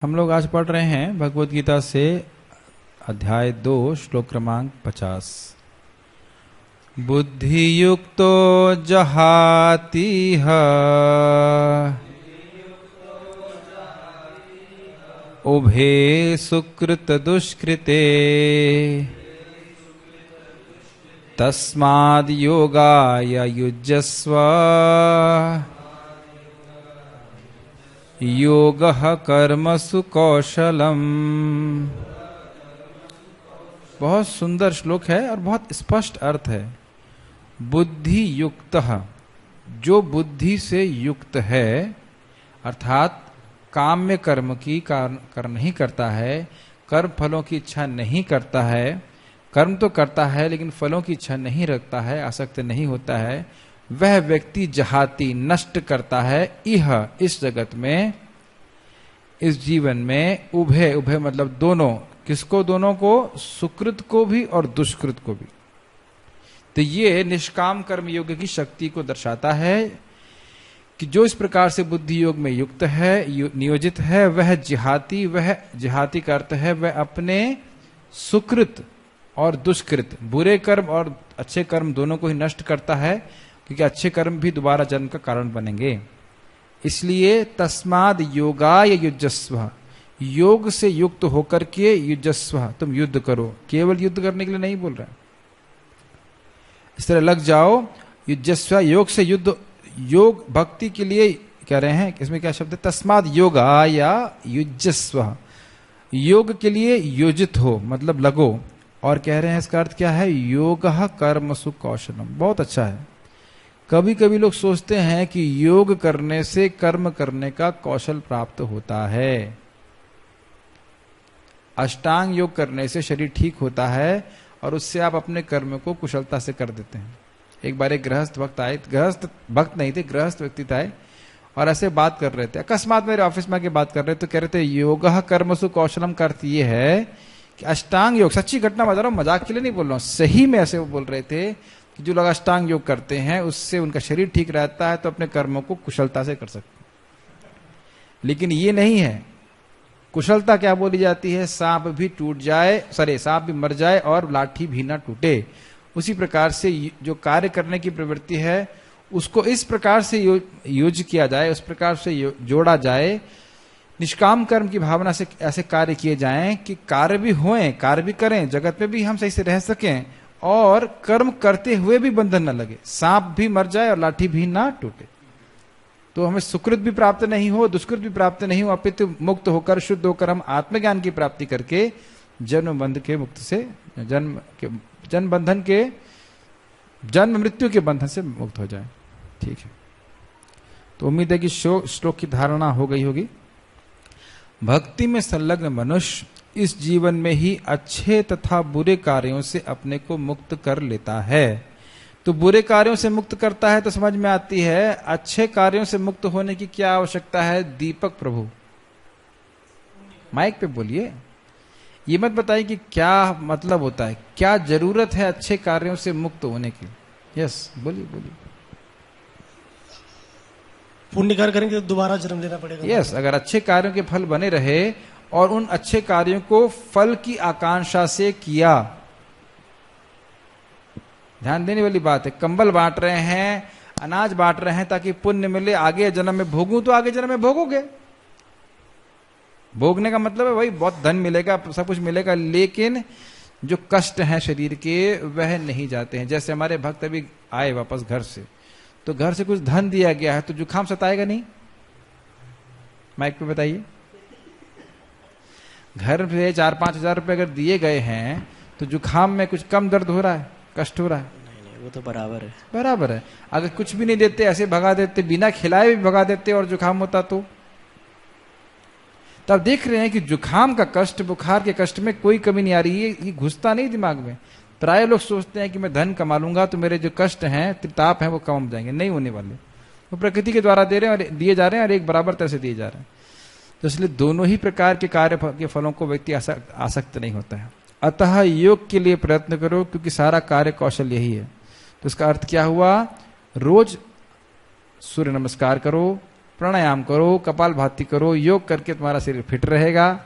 हम लोग आज पढ़ रहे हैं भगवद गीता से अध्याय 2 श्लोक क्रमांक 50। बुद्धि युक्तो जहातिह उभे सुकृत दुष्कृते तस्माद् योगाय युज्यस्व योगः कर्मसु कौशलम। बहुत सुंदर श्लोक है और बहुत स्पष्ट अर्थ है। बुद्धि युक्तः, जो बुद्धि से युक्त है, अर्थात काम्य कर्म की कर्म नहीं करता है, कर्म फलों की इच्छा नहीं करता है, कर्म तो करता है लेकिन फलों की इच्छा नहीं रखता है, आसक्त नहीं होता है, वह व्यक्ति जहाती नष्ट करता है इह इस जगत में, इस जीवन में, उभय उभय मतलब दोनों, किसको? दोनों को, सुकृत को भी और दुष्कृत को भी। तो ये निष्काम कर्म योग की शक्ति को दर्शाता है कि जो इस प्रकार से बुद्धि योग में युक्त है, नियोजित है, वह जिहाती का अर्थ है वह अपने सुकृत और दुष्कृत, बुरे कर्म और अच्छे कर्म दोनों को ही नष्ट करता है, क्योंकि अच्छे कर्म भी दोबारा जन्म का कारण बनेंगे। इसलिए तस्माद योगाय युज्यस्व, योग से युक्त होकर के युज्यस्व, तुम युद्ध करो। केवल युद्ध करने के लिए नहीं बोल रहा, इस तरह लग जाओ। युज्यस्व, योग से युद्ध, योग भक्ति के लिए कह रहे हैं। इसमें क्या शब्द है? तस्माद योगाय युज्यस्व, योग के लिए योजित हो, मतलब लगो। और कह रहे हैं इसका अर्थ क्या है? योगः कर्मसु कौशलम। बहुत अच्छा है। कभी कभी लोग सोचते हैं कि योग करने से कर्म करने का कौशल प्राप्त होता है, अष्टांग योग करने से शरीर ठीक होता है और उससे आप अपने कर्म को कुशलता से कर देते हैं। एक बार एक गृहस्थ भक्त आए, गृहस्थ भक्त नहीं थे, गृहस्थ व्यक्ति आए और ऐसे बात कर रहे थे। अकस्मात मेरे ऑफिस में आके बात कर रहे थे, तो कह रहे थे योगः कर्मसु कौशलम का अर्थ ये है कि अष्टांग योग, सच्ची घटना बता रहा हूं, मजाक के लिए नहीं बोल रहा हूं, सही में ऐसे वो बोल रहे थे कि जो लोग अष्टांग योग करते हैं उससे उनका शरीर ठीक रहता है, तो अपने कर्मों को कुशलता से कर सकते हैं। लेकिन ये नहीं है। कुशलता क्या बोली जाती है? सांप भी टूट जाए, सांप भी मर जाए और लाठी भी ना टूटे। उसी प्रकार से जो कार्य करने की प्रवृत्ति है उसको इस प्रकार से योज किया जाए, उस प्रकार से जोड़ा जाए, निष्काम कर्म की भावना से ऐसे कार्य किए जाएं कि कार्य भी होएं, कार्य भी करें, जगत में भी हम सही से रह सकें और कर्म करते हुए भी बंधन न लगे, सांप भी मर जाए और लाठी भी ना टूटे। तो हमें सुकृत भी प्राप्त नहीं हो, दुष्कृत भी प्राप्त नहीं हो, अपितु मुक्त होकर, शुद्ध होकर हम आत्मज्ञान की प्राप्ति करके जन्म बंध के मुक्त से, जन्म बंधन के, जन्म मृत्यु के बंधन से मुक्त हो जाए। ठीक है, तो उम्मीद है कि श्लोक की धारणा हो गई होगी। भक्ति में संलग्न मनुष्य इस जीवन में ही अच्छे तथा बुरे कार्यों से अपने को मुक्त कर लेता है। तो बुरे कार्यों से मुक्त करता है तो समझ में आती है, अच्छे कार्यों से मुक्त होने की क्या आवश्यकता है? दीपक प्रभु माइक पे बोलिए, ये मत बताइए कि क्या मतलब होता है, क्या जरूरत है अच्छे कार्यों से मुक्त होने की। यस, बोलिए बोलिए। पुण्य कार्य करेंगे तो दोबारा जन्म लेना पड़ेगा। यस, अगर अच्छे कार्यों के फल बने रहे और उन अच्छे कार्यों को फल की आकांक्षा से किया, ध्यान देने वाली बात है। कंबल बांट रहे हैं, अनाज बांट रहे हैं ताकि पुण्य मिले, आगे जन्म में भोगूं, तो आगे जन्म में भोगोगे। भोगने का मतलब है वही, बहुत धन मिलेगा, सब कुछ मिलेगा, लेकिन जो कष्ट हैं शरीर के वह नहीं जाते हैं। जैसे हमारे भक्त अभी आए वापस घर से, तो घर से कुछ धन दिया गया है तो जुकाम सताएगा नहीं? माइक पे बताइए। घर से 4-5 हजार रुपए अगर दिए गए हैं तो जुकाम में कुछ कम दर्द हो रहा है, कष्ट हो रहा है? नहीं, वो तो बराबर है, बराबर है। अगर कुछ भी नहीं देते, ऐसे भगा देते, बिना खिलाए भी भगा देते और जुकाम होता तो तब देख रहे हैं कि जुकाम का कष्ट, बुखार के कष्ट में कोई कमी नहीं आ रही है, ये घुसता नहीं दिमाग में। प्राय लोग सोचते हैं कि मैं धन कमा लूंगा तो मेरे जो कष्ट हैं, त्रिताप हैं, वो कम हो जाएंगे। नहीं होने वाले, वो प्रकृति के द्वारा दे रहे हैं और दिए जा रहे हैं और एक बराबर तरह से दिए जा रहे हैं। तो इसलिए दोनों ही प्रकार के कार्य के फलों को व्यक्ति आसक्त नहीं होता है। अतः योग के लिए प्रयत्न करो, क्योंकि सारा कार्य कौशल यही है। तो इसका अर्थ क्या हुआ? रोज सूर्य नमस्कार करो, प्राणायाम करो, कपालभाति करो, योग करके तुम्हारा शरीर फिट रहेगा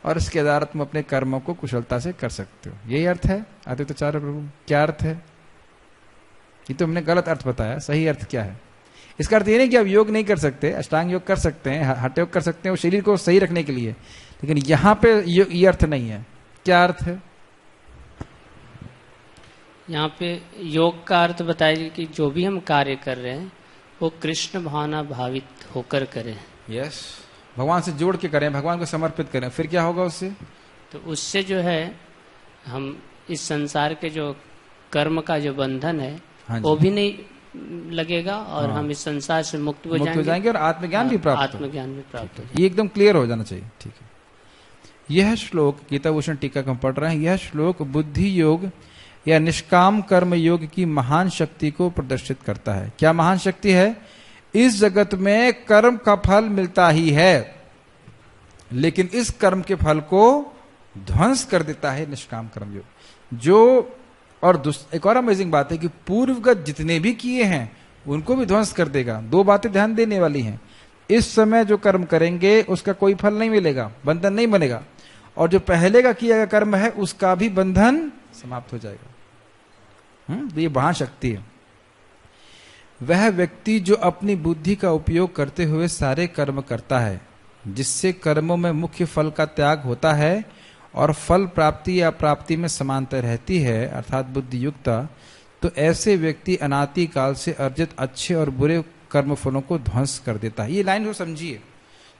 और इसके द्वारा तुम अपने कर्मों को कुशलता से कर सकते हो। यही अर्थ है अद्वैताचार्य प्रभु। क्या अर्थ है? ये तो हमने गलत अर्थ बताया, सही अर्थ क्या है? इसका अर्थ ये नहीं कि आप योग नहीं कर सकते, अष्टांग योग कर सकते हैं, हठ योग कर सकते हैं, वो शरीर को सही रखने के लिए, लेकिन यहां पे ये अर्थ नहीं है। क्या अर्थ है? यहाँ पे योग का अर्थ बताइए कि जो भी हम कार्य कर रहे हैं वो कृष्ण भावना भावित होकर करें। यस, भगवान से जोड़ के करें, भगवान को समर्पित करें। फिर क्या होगा उससे? तो उससे जो है हम इस संसार के जो कर्म का जो बंधन है वो भी नहीं लगेगा और हम इस संसार से मुक्त हो जाएंगे और आत्मज्ञान भी प्राप्त हो। ये एकदम क्लियर हो जाना चाहिए। ठीक है, यह श्लोक गीता भूषण टीका हम पढ़ रहे हैं। यह श्लोक बुद्धि योग या निष्काम कर्म योग की महान शक्ति को प्रदर्शित करता है। क्या महान शक्ति है? इस जगत में कर्म का फल मिलता ही है, लेकिन इस कर्म के फल को ध्वंस कर देता है निष्काम कर्म योग। जो और एक और अमेजिंग बात है कि पूर्वगत जितने भी किए हैं उनको भी ध्वंस कर देगा। दो बातें ध्यान देने वाली हैं। इस समय जो कर्म करेंगे उसका कोई फल नहीं मिलेगा, बंधन नहीं बनेगा, और जो पहले का किया गया कर्म है उसका भी बंधन समाप्त हो जाएगा। तो ये महाशक्ति है। वह व्यक्ति जो अपनी बुद्धि का उपयोग करते हुए सारे कर्म करता है, जिससे कर्मों में मुख्य फल का त्याग होता है और फल प्राप्ति या प्राप्ति में समानता रहती है, अर्थात बुद्धि युक्ता, तो ऐसे व्यक्ति अनादि काल से अर्जित अच्छे और बुरे कर्म फलों को ध्वंस कर देता है। ये लाइन को समझिए।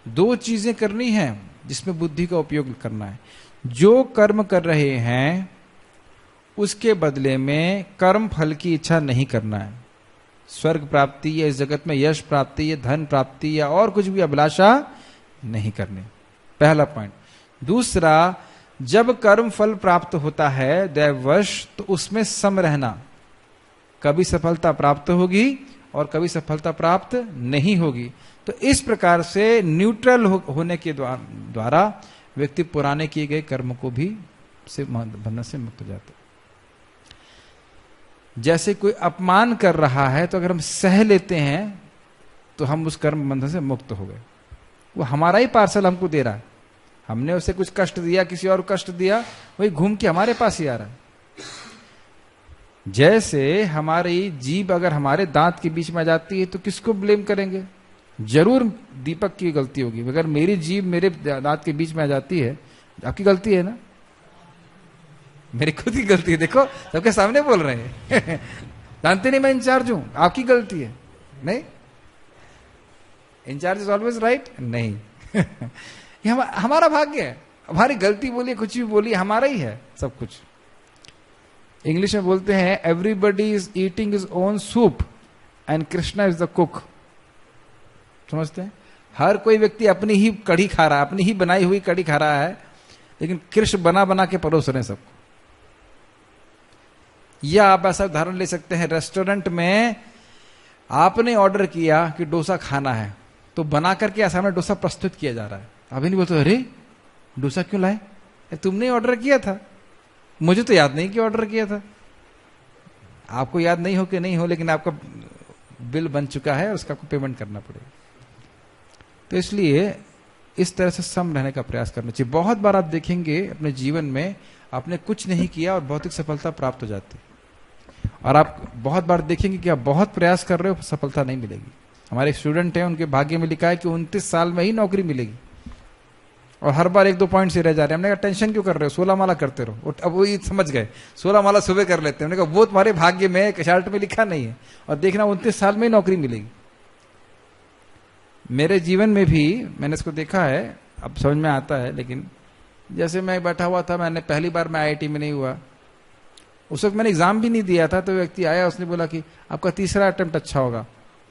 दो चीजें करनी है जिसमें बुद्धि का उपयोग करना है। जो कर्म कर रहे हैं उसके बदले में कर्म फल की इच्छा नहीं करना है। स्वर्ग प्राप्ति या इस जगत में यश प्राप्ति या धन प्राप्ति या और कुछ भी अभिलाषा नहीं करनी, पहला पॉइंट। दूसरा, जब कर्म फल प्राप्त होता है दैववश, तो उसमें सम रहना। कभी सफलता प्राप्त होगी और कभी सफलता प्राप्त नहीं होगी। तो इस प्रकार से न्यूट्रल होने के द्वारा व्यक्ति पुराने किए गए कर्म को भी से बंधन से मुक्त हो जाता है। जैसे कोई अपमान कर रहा है तो अगर हम सह लेते हैं तो हम उस कर्म बंधन से मुक्त हो गए। वो हमारा ही पार्सल हमको दे रहा है, हमने उसे कुछ कष्ट दिया, किसी और को कष्ट दिया, वही घूम के हमारे पास ही आ रहा है। जैसे हमारी जीभ अगर हमारे दांत के बीच में आ जाती है तो किसको ब्लेम करेंगे? जरूर दीपक की गलती होगी। अगर मेरी जीभ मेरे दांत के बीच में आ जाती है, आपकी गलती है ना, मेरी खुद की गलती है। देखो सबके सामने बोल रहे हैं जानते नहीं मैं इंचार्ज हूं, आपकी गलती है। नहीं, इंचार्ज इज ऑलवेज राइट नहीं ये हमारा भाग्य है। हमारी गलती बोलिए, कुछ भी बोलिए, हमारा ही है सब कुछ। इंग्लिश में बोलते हैं everybody is eating his own soup and Krishna is the cook. समझते हैं? हर कोई व्यक्ति अपनी ही कढ़ी खा रहा है, अपनी ही बनाई हुई कढ़ी खा रहा है, लेकिन कृष्ण बना बना के परोस रहे हैं सबको। या आप ऐसा उदाहरण ले सकते हैं, रेस्टोरेंट में आपने ऑर्डर किया कि डोसा खाना है, तो बना करके सामने डोसा प्रस्तुत किया जा रहा है। अभी नहीं बोलते अरे डोसा क्यों लाए, तुमने ऑर्डर किया था, मुझे तो याद नहीं कि ऑर्डर किया था। आपको याद नहीं हो कि नहीं हो, लेकिन आपका बिल बन चुका है, उसका आपको पेमेंट करना पड़ेगा। तो इसलिए इस तरह से सम रहने का प्रयास करना चाहिए। बहुत बार आप देखेंगे अपने जीवन में आपने कुछ नहीं किया और भौतिक सफलता प्राप्त हो जाती है, और आप बहुत बार देखेंगे कि आप बहुत प्रयास कर रहे हो, सफलता नहीं मिलेगी। हमारे एक स्टूडेंट हैं, उनके भाग्य में लिखा है कि 29 साल में ही नौकरी मिलेगी, और हर बार 1-2 पॉइंट से रह जा रहे हैं। हमने कहा टेंशन क्यों कर रहे हो, 16 माला करते रहो। अब वो समझ गए 16 माला सुबह कर लेते हैं। हमने कहा वो तुम्हारे भाग्य में चार्ट में लिखा नहीं है, और देखना 29 साल में ही नौकरी मिलेगी। मेरे जीवन में भी मैंने इसको देखा है, अब समझ में आता है। लेकिन जैसे मैं बैठा हुआ था, मैंने पहली बार मैं IIT में नहीं हुआ, उस वक्त मैंने एग्जाम भी नहीं दिया था, तो व्यक्ति आया, उसने बोला कि आपका तीसरा अटेम्प्ट अच्छा होगा।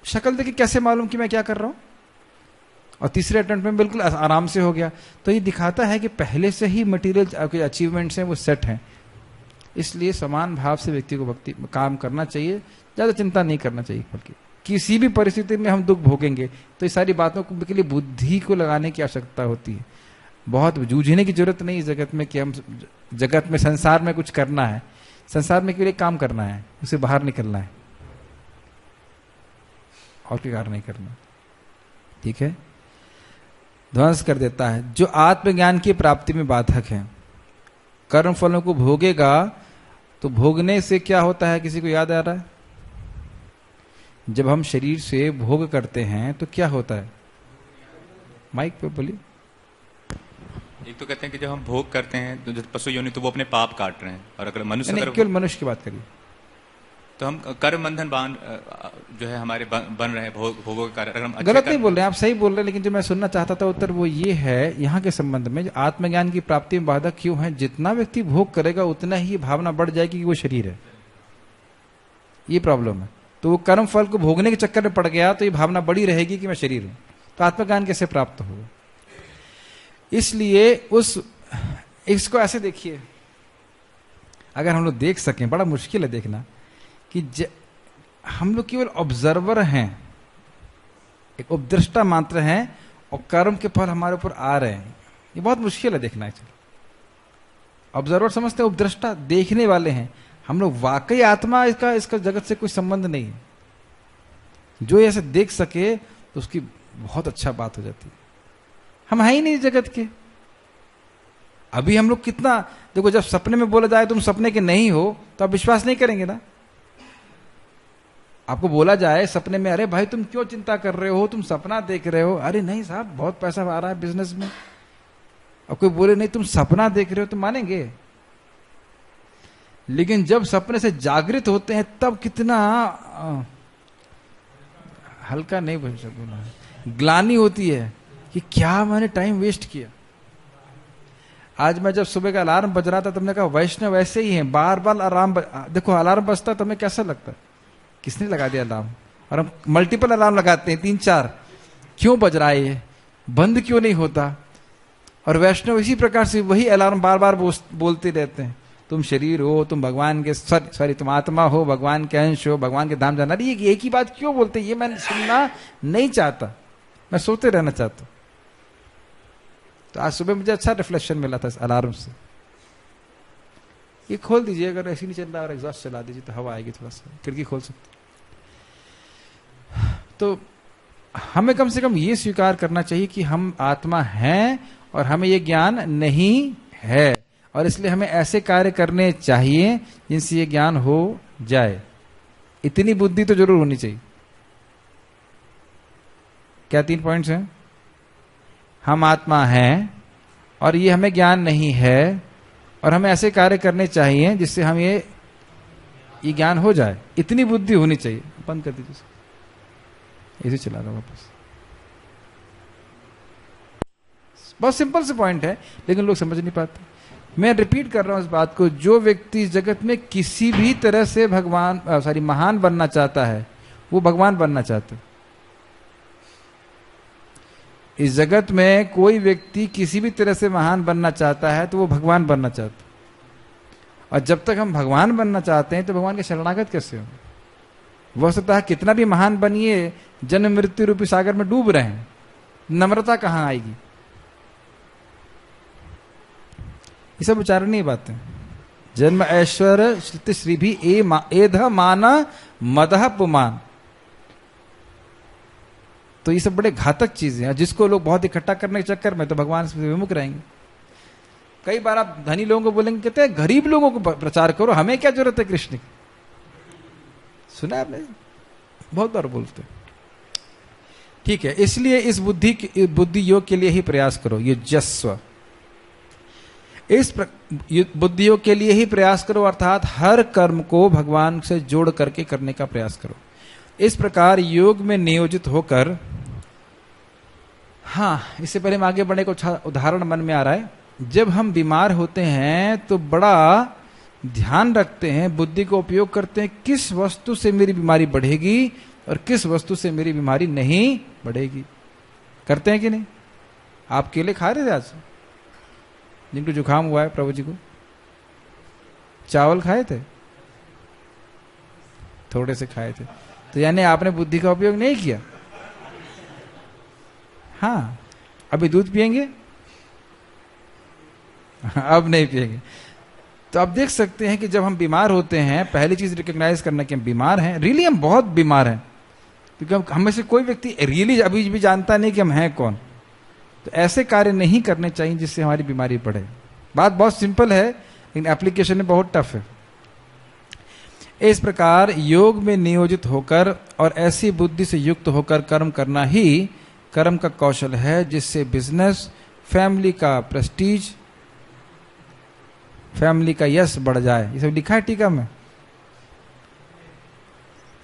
शक्ल देखी कैसे मालूम कि मैं क्या कर रहा हूं, और तीसरे अटेम्प्ट में बिल्कुल आराम से हो गया। तो ये दिखाता है कि पहले से ही मटेरियल अचीवमेंट्स हैं वो सेट हैं। इसलिए समान भाव से व्यक्ति को भक्ति काम करना चाहिए, ज्यादा चिंता नहीं करना चाहिए। बल्कि किसी भी परिस्थिति में हम दुख भोगेंगे तो ये सारी बातों के लिए बुद्धि को लगाने की आवश्यकता होती है। बहुत जूझने की जरूरत नहीं इस जगत में कि हम जगत में संसार में कुछ करना है, संसार में केवल काम करना है, उसे बाहर निकलना है और कोई कार्य नहीं करना। ठीक है, ध्वंस कर देता है, जो आत्मज्ञान की प्राप्ति में बाधक है। कर्म फलों को भोगेगा तो भोगने से क्या होता है, किसी को याद आ रहा है? जब हम शरीर से भोग करते हैं तो क्या होता है? माइक पे बोलिए। एक तो कहते हैं कि जब हम भोग करते हैं तो जब पशु योनि तो वो अपने पाप काट रहे हैं, और अगर मनुष्य केवल मनुष्य की बात करिए तो हम कर्म बंधन बांध जो है हमारे बन रहे हैं भोगों के कारण। अगर हम गलत नहीं बोल रहे हैं, आप सही बोल रहे हैं, लेकिन जो मैं सुनना चाहता था उत्तर वो ये है यहाँ के संबंध में, आत्मज्ञान की प्राप्ति में बाधक क्यों है? जितना व्यक्ति भोग करेगा उतना ही भावना बढ़ जाएगी कि वो शरीर है, ये प्रॉब्लम है। तो वो कर्म फल को भोगने के चक्कर में पड़ गया तो ये भावना बड़ी रहेगी कि मैं शरीर हूं, तो आत्मज्ञान कैसे प्राप्त होगा? इसलिए इसको ऐसे देखिए, अगर हम लोग देख सकें, बड़ा मुश्किल है देखना, कि हम लोग केवल ऑब्जर्वर हैं, एक उपद्रष्टा मात्र हैं, और कर्म के फल हमारे ऊपर आ रहे हैं। ये बहुत मुश्किल है देखना। ऑब्जर्वर समझते हैं, उपद्रष्टा देखने वाले हैं हम लोग। वाकई आत्मा इसका जगत से कोई संबंध नहीं है। जो ऐसे देख सके तो उसकी बहुत अच्छा बात हो जाती है। हम है ही नहीं जगत के। अभी हम लोग कितना, देखो, जब सपने में बोला जाए तुम सपने के नहीं हो तो आप विश्वास नहीं करेंगे ना। आपको बोला जाए सपने में, अरे भाई तुम क्यों चिंता कर रहे हो, तुम सपना देख रहे हो। अरे नहीं साहब, बहुत पैसा आ रहा है बिजनेस में। और कोई बोले नहीं तुम सपना देख रहे हो, तो मानेंगे। लेकिन जब सपने से जागृत होते हैं तब कितना हल्का नहीं बन सकूंगा, ग्लानि होती है कि क्या मैंने टाइम वेस्ट किया। आज मैं जब सुबह का अलार्म बज रहा था, तुमने कहा वैष्णव ऐसे ही है, बार बार देखो अलार्म बजता तो हमें कैसा लगता है, किसने लगा दिया अलार्म? और हम मल्टीपल अलार्म लगाते हैं, 3-4, क्यों बज रहा है, ये बंद क्यों नहीं होता? और वैष्णव इसी प्रकार से वही अलार्म बार बार बोलते रहते हैं, तुम शरीर हो, तुम भगवान के सॉरी तुम आत्मा हो, भगवान के अंश हो, भगवान के धाम जाना। ये एक ही बात क्यों बोलते हैं? ये मैं सुनना नहीं चाहता, मैं सोते रहना चाहता हूं। तो आज सुबह मुझे अच्छा रिफ्लेक्शन मिला था इस अलार्म से। ये खोल दीजिए, अगर ऐसे नहीं चल रहा और एग्जॉस्ट चला दीजिए तो हवा आएगी, थोड़ा सा खिड़की खोल सकते। तो हमें कम से कम ये स्वीकार करना चाहिए कि हम आत्मा हैं और हमें ये ज्ञान नहीं है, और इसलिए हमें ऐसे कार्य करने चाहिए जिनसे ये ज्ञान हो जाए। इतनी बुद्धि तो जरूर होनी चाहिए। क्या 3 पॉइंट्स हैं? हम आत्मा हैं और ये हमें ज्ञान नहीं है, और हमें ऐसे कार्य करने चाहिए जिससे हम ये ज्ञान हो जाए। इतनी बुद्धि होनी चाहिए। बंद कर दीजिए, इसे चला रहा वापस। बहुत सिंपल से पॉइंट है, लेकिन लोग समझ नहीं पाते। मैं रिपीट कर रहा हूं इस बात को, जो व्यक्ति इस जगत में किसी भी तरह से महान बनना चाहता है, वो भगवान बनना चाहता है। इस जगत में कोई व्यक्ति किसी भी तरह से महान बनना चाहता है तो वो भगवान बनना चाहता है। और जब तक हम भगवान बनना चाहते हैं तो भगवान के शरणागत कैसे हो? वो सकता है कितना भी महान बनिए, जन्म मृत्यु रूपी सागर में डूब रहे हैं, नम्रता कहां आएगी? ये सब उच्चारणीय बातें। जन्म ऐश्वर्य श्रुति श्री भी एध माना मदह पुमान, तो ये सब बड़े घातक चीजें हैं, जिसको लोग बहुत इकट्ठा करने के चक्कर में तो भगवान से विमुख रहेंगे। कई बार आप धनी लोगों को बोलेंगे, कहते हैं गरीब लोगों को प्रचार करो, हमें क्या जरूरत है कृष्ण की। सुना आपने? बहुत बार बोलते। ठीक है, इसलिए इस बुद्धि योग के लिए ही प्रयास करो, ये जस्व बुद्धि योग के लिए ही प्रयास करो, अर्थात हर कर्म को भगवान से जोड़ करके करने का प्रयास करो। इस प्रकार योग में नियोजित होकर, हाँ, इससे पहले हम आगे बढ़ने को अच्छा उदाहरण मन में आ रहा है। जब हम बीमार होते हैं तो बड़ा ध्यान रखते हैं, बुद्धि को उपयोग करते हैं, किस वस्तु से मेरी बीमारी बढ़ेगी और किस वस्तु से मेरी बीमारी नहीं बढ़ेगी। करते हैं कि नहीं? आप केले खा रहे थे आज? जिनको जुकाम हुआ है, प्रभु जी को चावल खाए थे, थोड़े से खाए थे, तो यानी आपने बुद्धि का उपयोग नहीं किया। हाँ, अभी दूध पिएंगे? अब नहीं पिएंगे। तो आप देख सकते हैं कि जब हम बीमार होते हैं, पहली चीज रिकॉग्नाइज करना कि हम बीमार हैं, रियली हम बहुत बीमार हैं, क्योंकि हम में से कोई व्यक्ति रियली अभी भी जानता नहीं कि हम हैं कौन। तो ऐसे कार्य नहीं करने चाहिए जिससे हमारी बीमारी बढ़े। बात बहुत सिंपल है लेकिन एप्लीकेशन में बहुत टफ है। इस प्रकार योग में नियोजित होकर और ऐसी बुद्धि से युक्त होकर कर्म करना ही कर्म का कौशल है, जिससे बिजनेस, फैमिली का प्रेस्टीज, फैमिली का यश बढ़ जाए। ये सब लिखा है टीका में।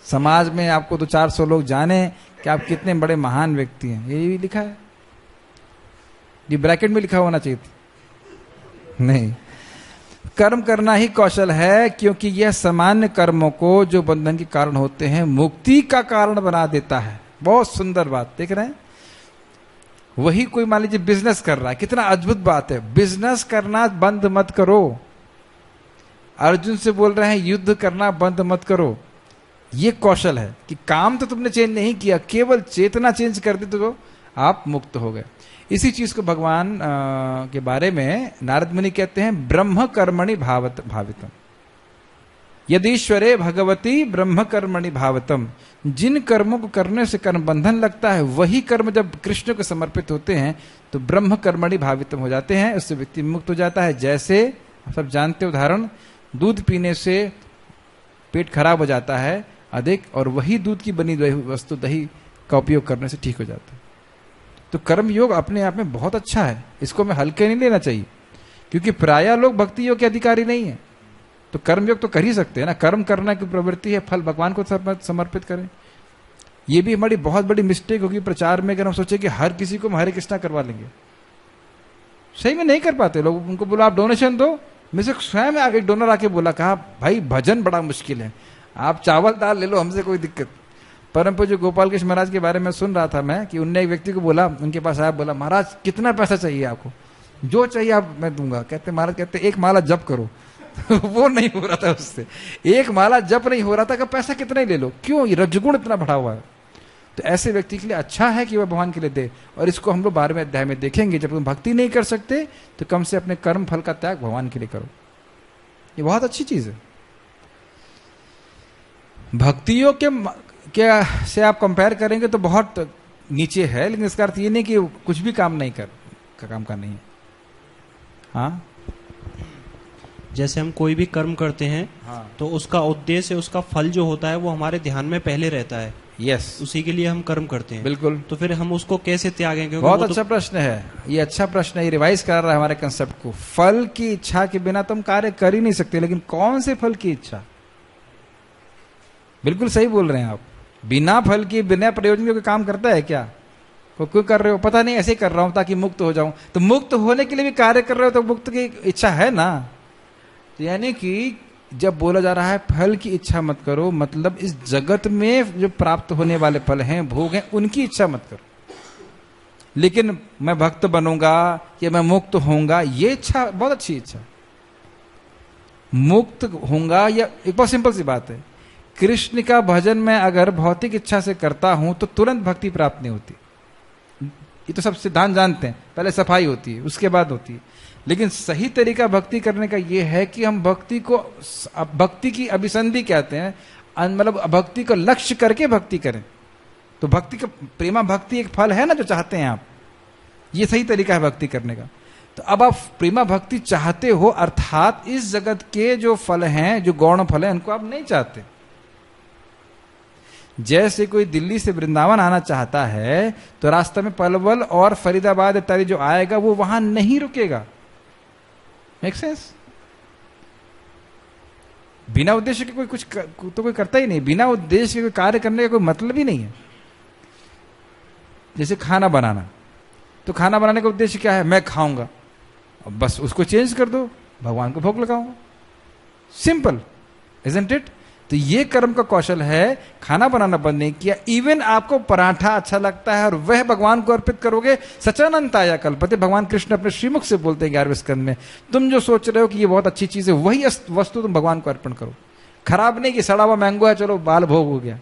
समाज में आपको तो 400 लोग जाने कि आप कितने बड़े महान व्यक्ति हैं, ये भी लिखा है। ये ब्रैकेट में लिखा होना चाहिए था। नहीं, कर्म करना ही कौशल है, क्योंकि यह सामान्य कर्मों को जो बंधन के कारण होते हैं मुक्ति का कारण बना देता है। बहुत सुंदर बात देख रहे हैं। वही कोई मान लीजिए बिजनेस कर रहा है, कितना अद्भुत बात है। बिजनेस करना बंद मत करो। अर्जुन से बोल रहे हैं युद्ध करना बंद मत करो। ये कौशल है कि काम तो तुमने चेंज नहीं किया, केवल चेतना चेंज कर दी तो आप मुक्त हो गए। इसी चीज को भगवान के बारे में नारद मुनि कहते हैं ब्रह्म कर्मणि भावितम यदीश्वरे भगवती ब्रह्म कर्मणि भावितम। जिन कर्मों को करने से कर्म बंधन लगता है, वही कर्म जब कृष्ण को समर्पित होते हैं तो ब्रह्म कर्मणि भावितम हो जाते हैं, उससे व्यक्ति मुक्त हो जाता है। जैसे आप सब जानते हो उदाहरण, दूध पीने से पेट खराब हो जाता है अधिक, और वही दूध की बनी वस्तु दही का उपयोग करने से ठीक हो जाता है। तो कर्म योग अपने आप में बहुत अच्छा है, इसको हमें हल्के नहीं लेना चाहिए, क्योंकि प्रायः लोग भक्ति योग के अधिकारी नहीं है। तो कर्म योग तो कर ही सकते हैं ना, कर्म करना की प्रवृत्ति है, फल भगवान को समर्पित करें। ये भी हमारी बहुत बड़ी मिस्टेक होगी प्रचार में, अगर हम सोचे कि हर किसी को हम हरे कृष्णा करवा लेंगे। सही में नहीं कर पाते लोग। उनको बोला आप डोनेशन दो, मैं से स्वयं आगे डोनर आके बोला, कहा भाई भजन बड़ा मुश्किल है, आप चावल दाल ले लो, हमसे कोई दिक्कत। परम पूज्य गोपाल कृष्ण महाराज के बारे में सुन रहा था मैं कि उनने एक व्यक्ति को बोला, उनके पास आया, बोला महाराज कितना पैसा चाहिए आपको? जो चाहिए आप मैं दूंगा। कहते महाराज कहते एक माला जप करो। वो नहीं हो रहा था उससे, एक माला जप नहीं हो रहा था, कि पैसा कितना ही ले लो, क्यों? ये रजगुण इतना बढ़ा हुआ है। तो ऐसे व्यक्ति के लिए अच्छा है कि वह भगवान के लिए दे। और इसको हम लोग 12वें अध्याय में देखेंगे। जब तुम भक्ति नहीं कर सकते तो कम से अपने कर्म फल का त्याग भगवान के लिए करो। ये बहुत अच्छी चीज है। भक्तियों के से आप कंपेयर करेंगे तो बहुत नीचे है, लेकिन इसका अर्थ ये नहीं कि कुछ भी काम नहीं काम का नहीं है। हाँ, जैसे हम कोई भी कर्म करते हैं, हाँ, तो उसका उद्देश्य, उसका फल जो होता है वो हमारे ध्यान में पहले रहता है। यस, उसी के लिए हम कर्म करते हैं। बिल्कुल। तो फिर हम उसको कैसे त्यागेंगे? बहुत अच्छा प्रश्न है ये, अच्छा प्रश्न है। ये रिवाइज कर रहा है हमारे कंसेप्ट को। फल की इच्छा के बिना तुम कार्य कर ही नहीं सकते, लेकिन कौन से फल की इच्छा? बिल्कुल सही बोल रहे हैं आप। बिना फल की, बिना प्रयोजन के कोई काम करता है क्या? क्यों कर रहे हो? पता नहीं, ऐसे ही कर रहा हूं ताकि मुक्त हो जाऊं। तो मुक्त होने के लिए भी कार्य कर रहे हो तो मुक्त की इच्छा है ना। तो यानी कि जब बोला जा रहा है फल की इच्छा मत करो, मतलब इस जगत में जो प्राप्त होने वाले फल हैं, भोग हैं, उनकी इच्छा मत करो। लेकिन मैं भक्त बनूंगा या मैं मुक्त होऊंगा, ये इच्छा बहुत अच्छी इच्छा। मुक्त होऊंगा, या एक बहुत सिंपल सी बात है, कृष्ण का भजन मैं अगर भौतिक इच्छा से करता हूं तो तुरंत भक्ति प्राप्त नहीं होती। ये तो सब सिद्धांत जानते हैं। पहले सफाई होती है, उसके बाद होती है। लेकिन सही तरीका भक्ति करने का यह है कि हम भक्ति को, भक्ति की अभिसंधि कहते हैं, मतलब भक्ति को लक्ष्य करके भक्ति करें। तो भक्ति का, प्रेमा भक्ति एक फल है ना जो चाहते हैं आप, ये सही तरीका है भक्ति करने का। तो अब आप प्रेमा भक्ति चाहते हो, अर्थात इस जगत के जो फल हैं, जो गौण फल हैं, उनको आप नहीं चाहते। जैसे कोई दिल्ली से वृंदावन आना चाहता है तो रास्ते में पलवल और फरीदाबाद इत्यादि जो आएगा वो वहां नहीं रुकेगा। Make sense? बिना उद्देश्य के कोई कुछ तो कोई करता ही नहीं। बिना उद्देश्य के कोई कार्य करने का कोई मतलब ही नहीं है। जैसे खाना बनाना, तो खाना बनाने का उद्देश्य क्या है? मैं खाऊंगा, बस उसको चेंज कर दो, भगवान को भोग लगाऊंगा। Simple, isn't it? तो ये कर्म का कौशल है। खाना बनाना बंद नहीं किया, इवन आपको पराठा अच्छा लगता है और वह भगवान को अर्पित करोगे, सचानंताया कल्पते। भगवान कृष्ण अपने श्रीमुख से बोलते हैं 11वें स्कंद में, तुम जो सोच रहे हो कि ये बहुत अच्छी चीज है, वही वस्तु तुम भगवान को अर्पण करो। खराब नहीं कि सड़ा हुआ मैंगो है, चलो बाल भोग हो गया,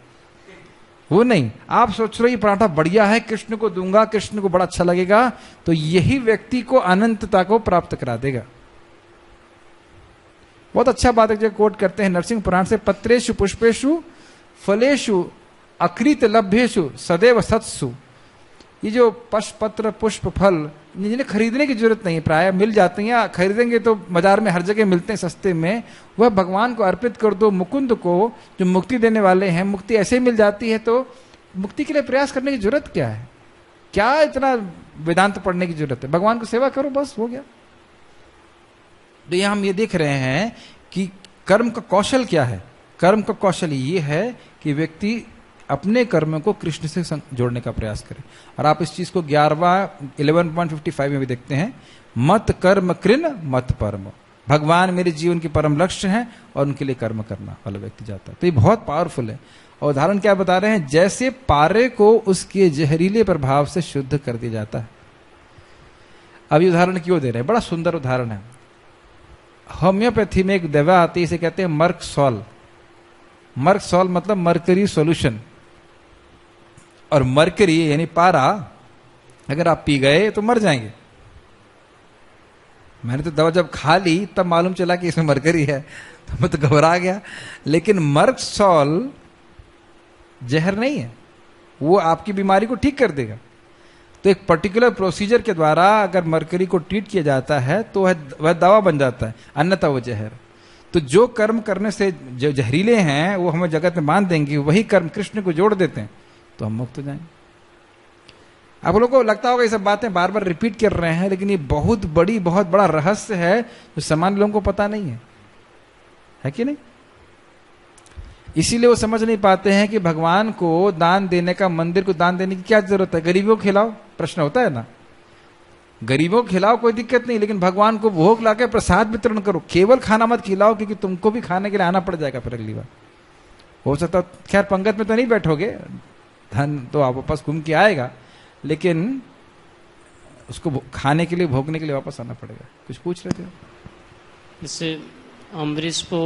वो नहीं। आप सोच रहे हो ये पराठा बढ़िया है, कृष्ण को दूंगा, कृष्ण को बड़ा अच्छा लगेगा, तो यही व्यक्ति को अनंतता को प्राप्त करा देगा। बहुत अच्छा बात है जो कोट करते हैं नरसिंह पुराण से, पत्रेषु पुष्पेषु फलेषु अकृत लभ्येषु सदैव सत्सु। ये जो पत्र पुष्प फल जिन्हें खरीदने की जरूरत नहीं, प्राय मिल जाते हैं, खरीदेंगे तो बाजार में हर जगह मिलते हैं सस्ते में, वह भगवान को अर्पित कर दो, मुकुंद को जो मुक्ति देने वाले हैं। मुक्ति ऐसे मिल जाती है तो मुक्ति के लिए प्रयास करने की जरूरत क्या है? क्या इतना वेदांत पढ़ने की जरूरत है? भगवान को सेवा करो, बस हो गया। तो यहां हम ये देख रहे हैं कि कर्म का कौशल क्या है। कर्म का कौशल ये है कि व्यक्ति अपने कर्म को कृष्ण से जोड़ने का प्रयास करे। और आप इस चीज को 11.55 में भी देखते हैं, मत कर्म कृन मत परम। भगवान मेरे जीवन की परम लक्ष्य है और उनके लिए कर्म करना वाला व्यक्ति जाता है। तो ये बहुत पावरफुल है। और उदाहरण क्या बता रहे हैं? जैसे पारे को उसके जहरीले प्रभाव से शुद्ध कर दिया जाता है। अब ये उदाहरण क्यों दे रहे हैं? बड़ा सुंदर उदाहरण है। होम्योपैथी में एक दवा आती है, इसे कहते हैं मर्कसॉल। मर्कसॉल मतलब मरकरी सॉल्यूशन। और मरकरी यानी पारा अगर आप पी गए तो मर जाएंगे। मैंने तो दवा जब खा ली तब मालूम चला कि इसमें मरकरी है, तो मैं तो घबरा गया। लेकिन मर्कसॉल जहर नहीं है, वो आपकी बीमारी को ठीक कर देगा। तो एक पर्टिकुलर प्रोसीजर के द्वारा अगर मरकरी को ट्रीट किया जाता है तो वह दवा बन जाता है, अन्यथा वो जहर। तो जो कर्म करने से जो जहरीले हैं वो हमें जगत में बांध देंगे, वही कर्म कृष्ण को जोड़ देते हैं तो हम मुक्त हो जाएंगे। आप लोगों को लगता होगा ये सब बातें बार बार रिपीट कर रहे हैं, लेकिन ये बहुत बड़ा रहस्य है जो सामान्य लोगों को पता नहीं है कि नहीं? इसीलिए वो समझ नहीं पाते हैं कि भगवान को दान देने का, मंदिर को दान देने की क्या जरूरत है? गरीबों को खिलाओ, प्रश्न होता है ना। गरीबों को खिलाओ, कोई दिक्कत नहीं, लेकिन भगवान को भोग लाके प्रसाद वितरण करो। केवल खाना मत खिलाओ, क्योंकि तुमको भी खाने के लिए आना पड़ जाएगा फिर अगली बार। हो सकता खैर पंगत में तो नहीं बैठोगे, धन तो आप वापस घूम के आएगा, लेकिन उसको खाने के लिए, भोगने के लिए वापस आना पड़ेगा। कुछ पूछ रहे थे? जैसे अम्बरीश को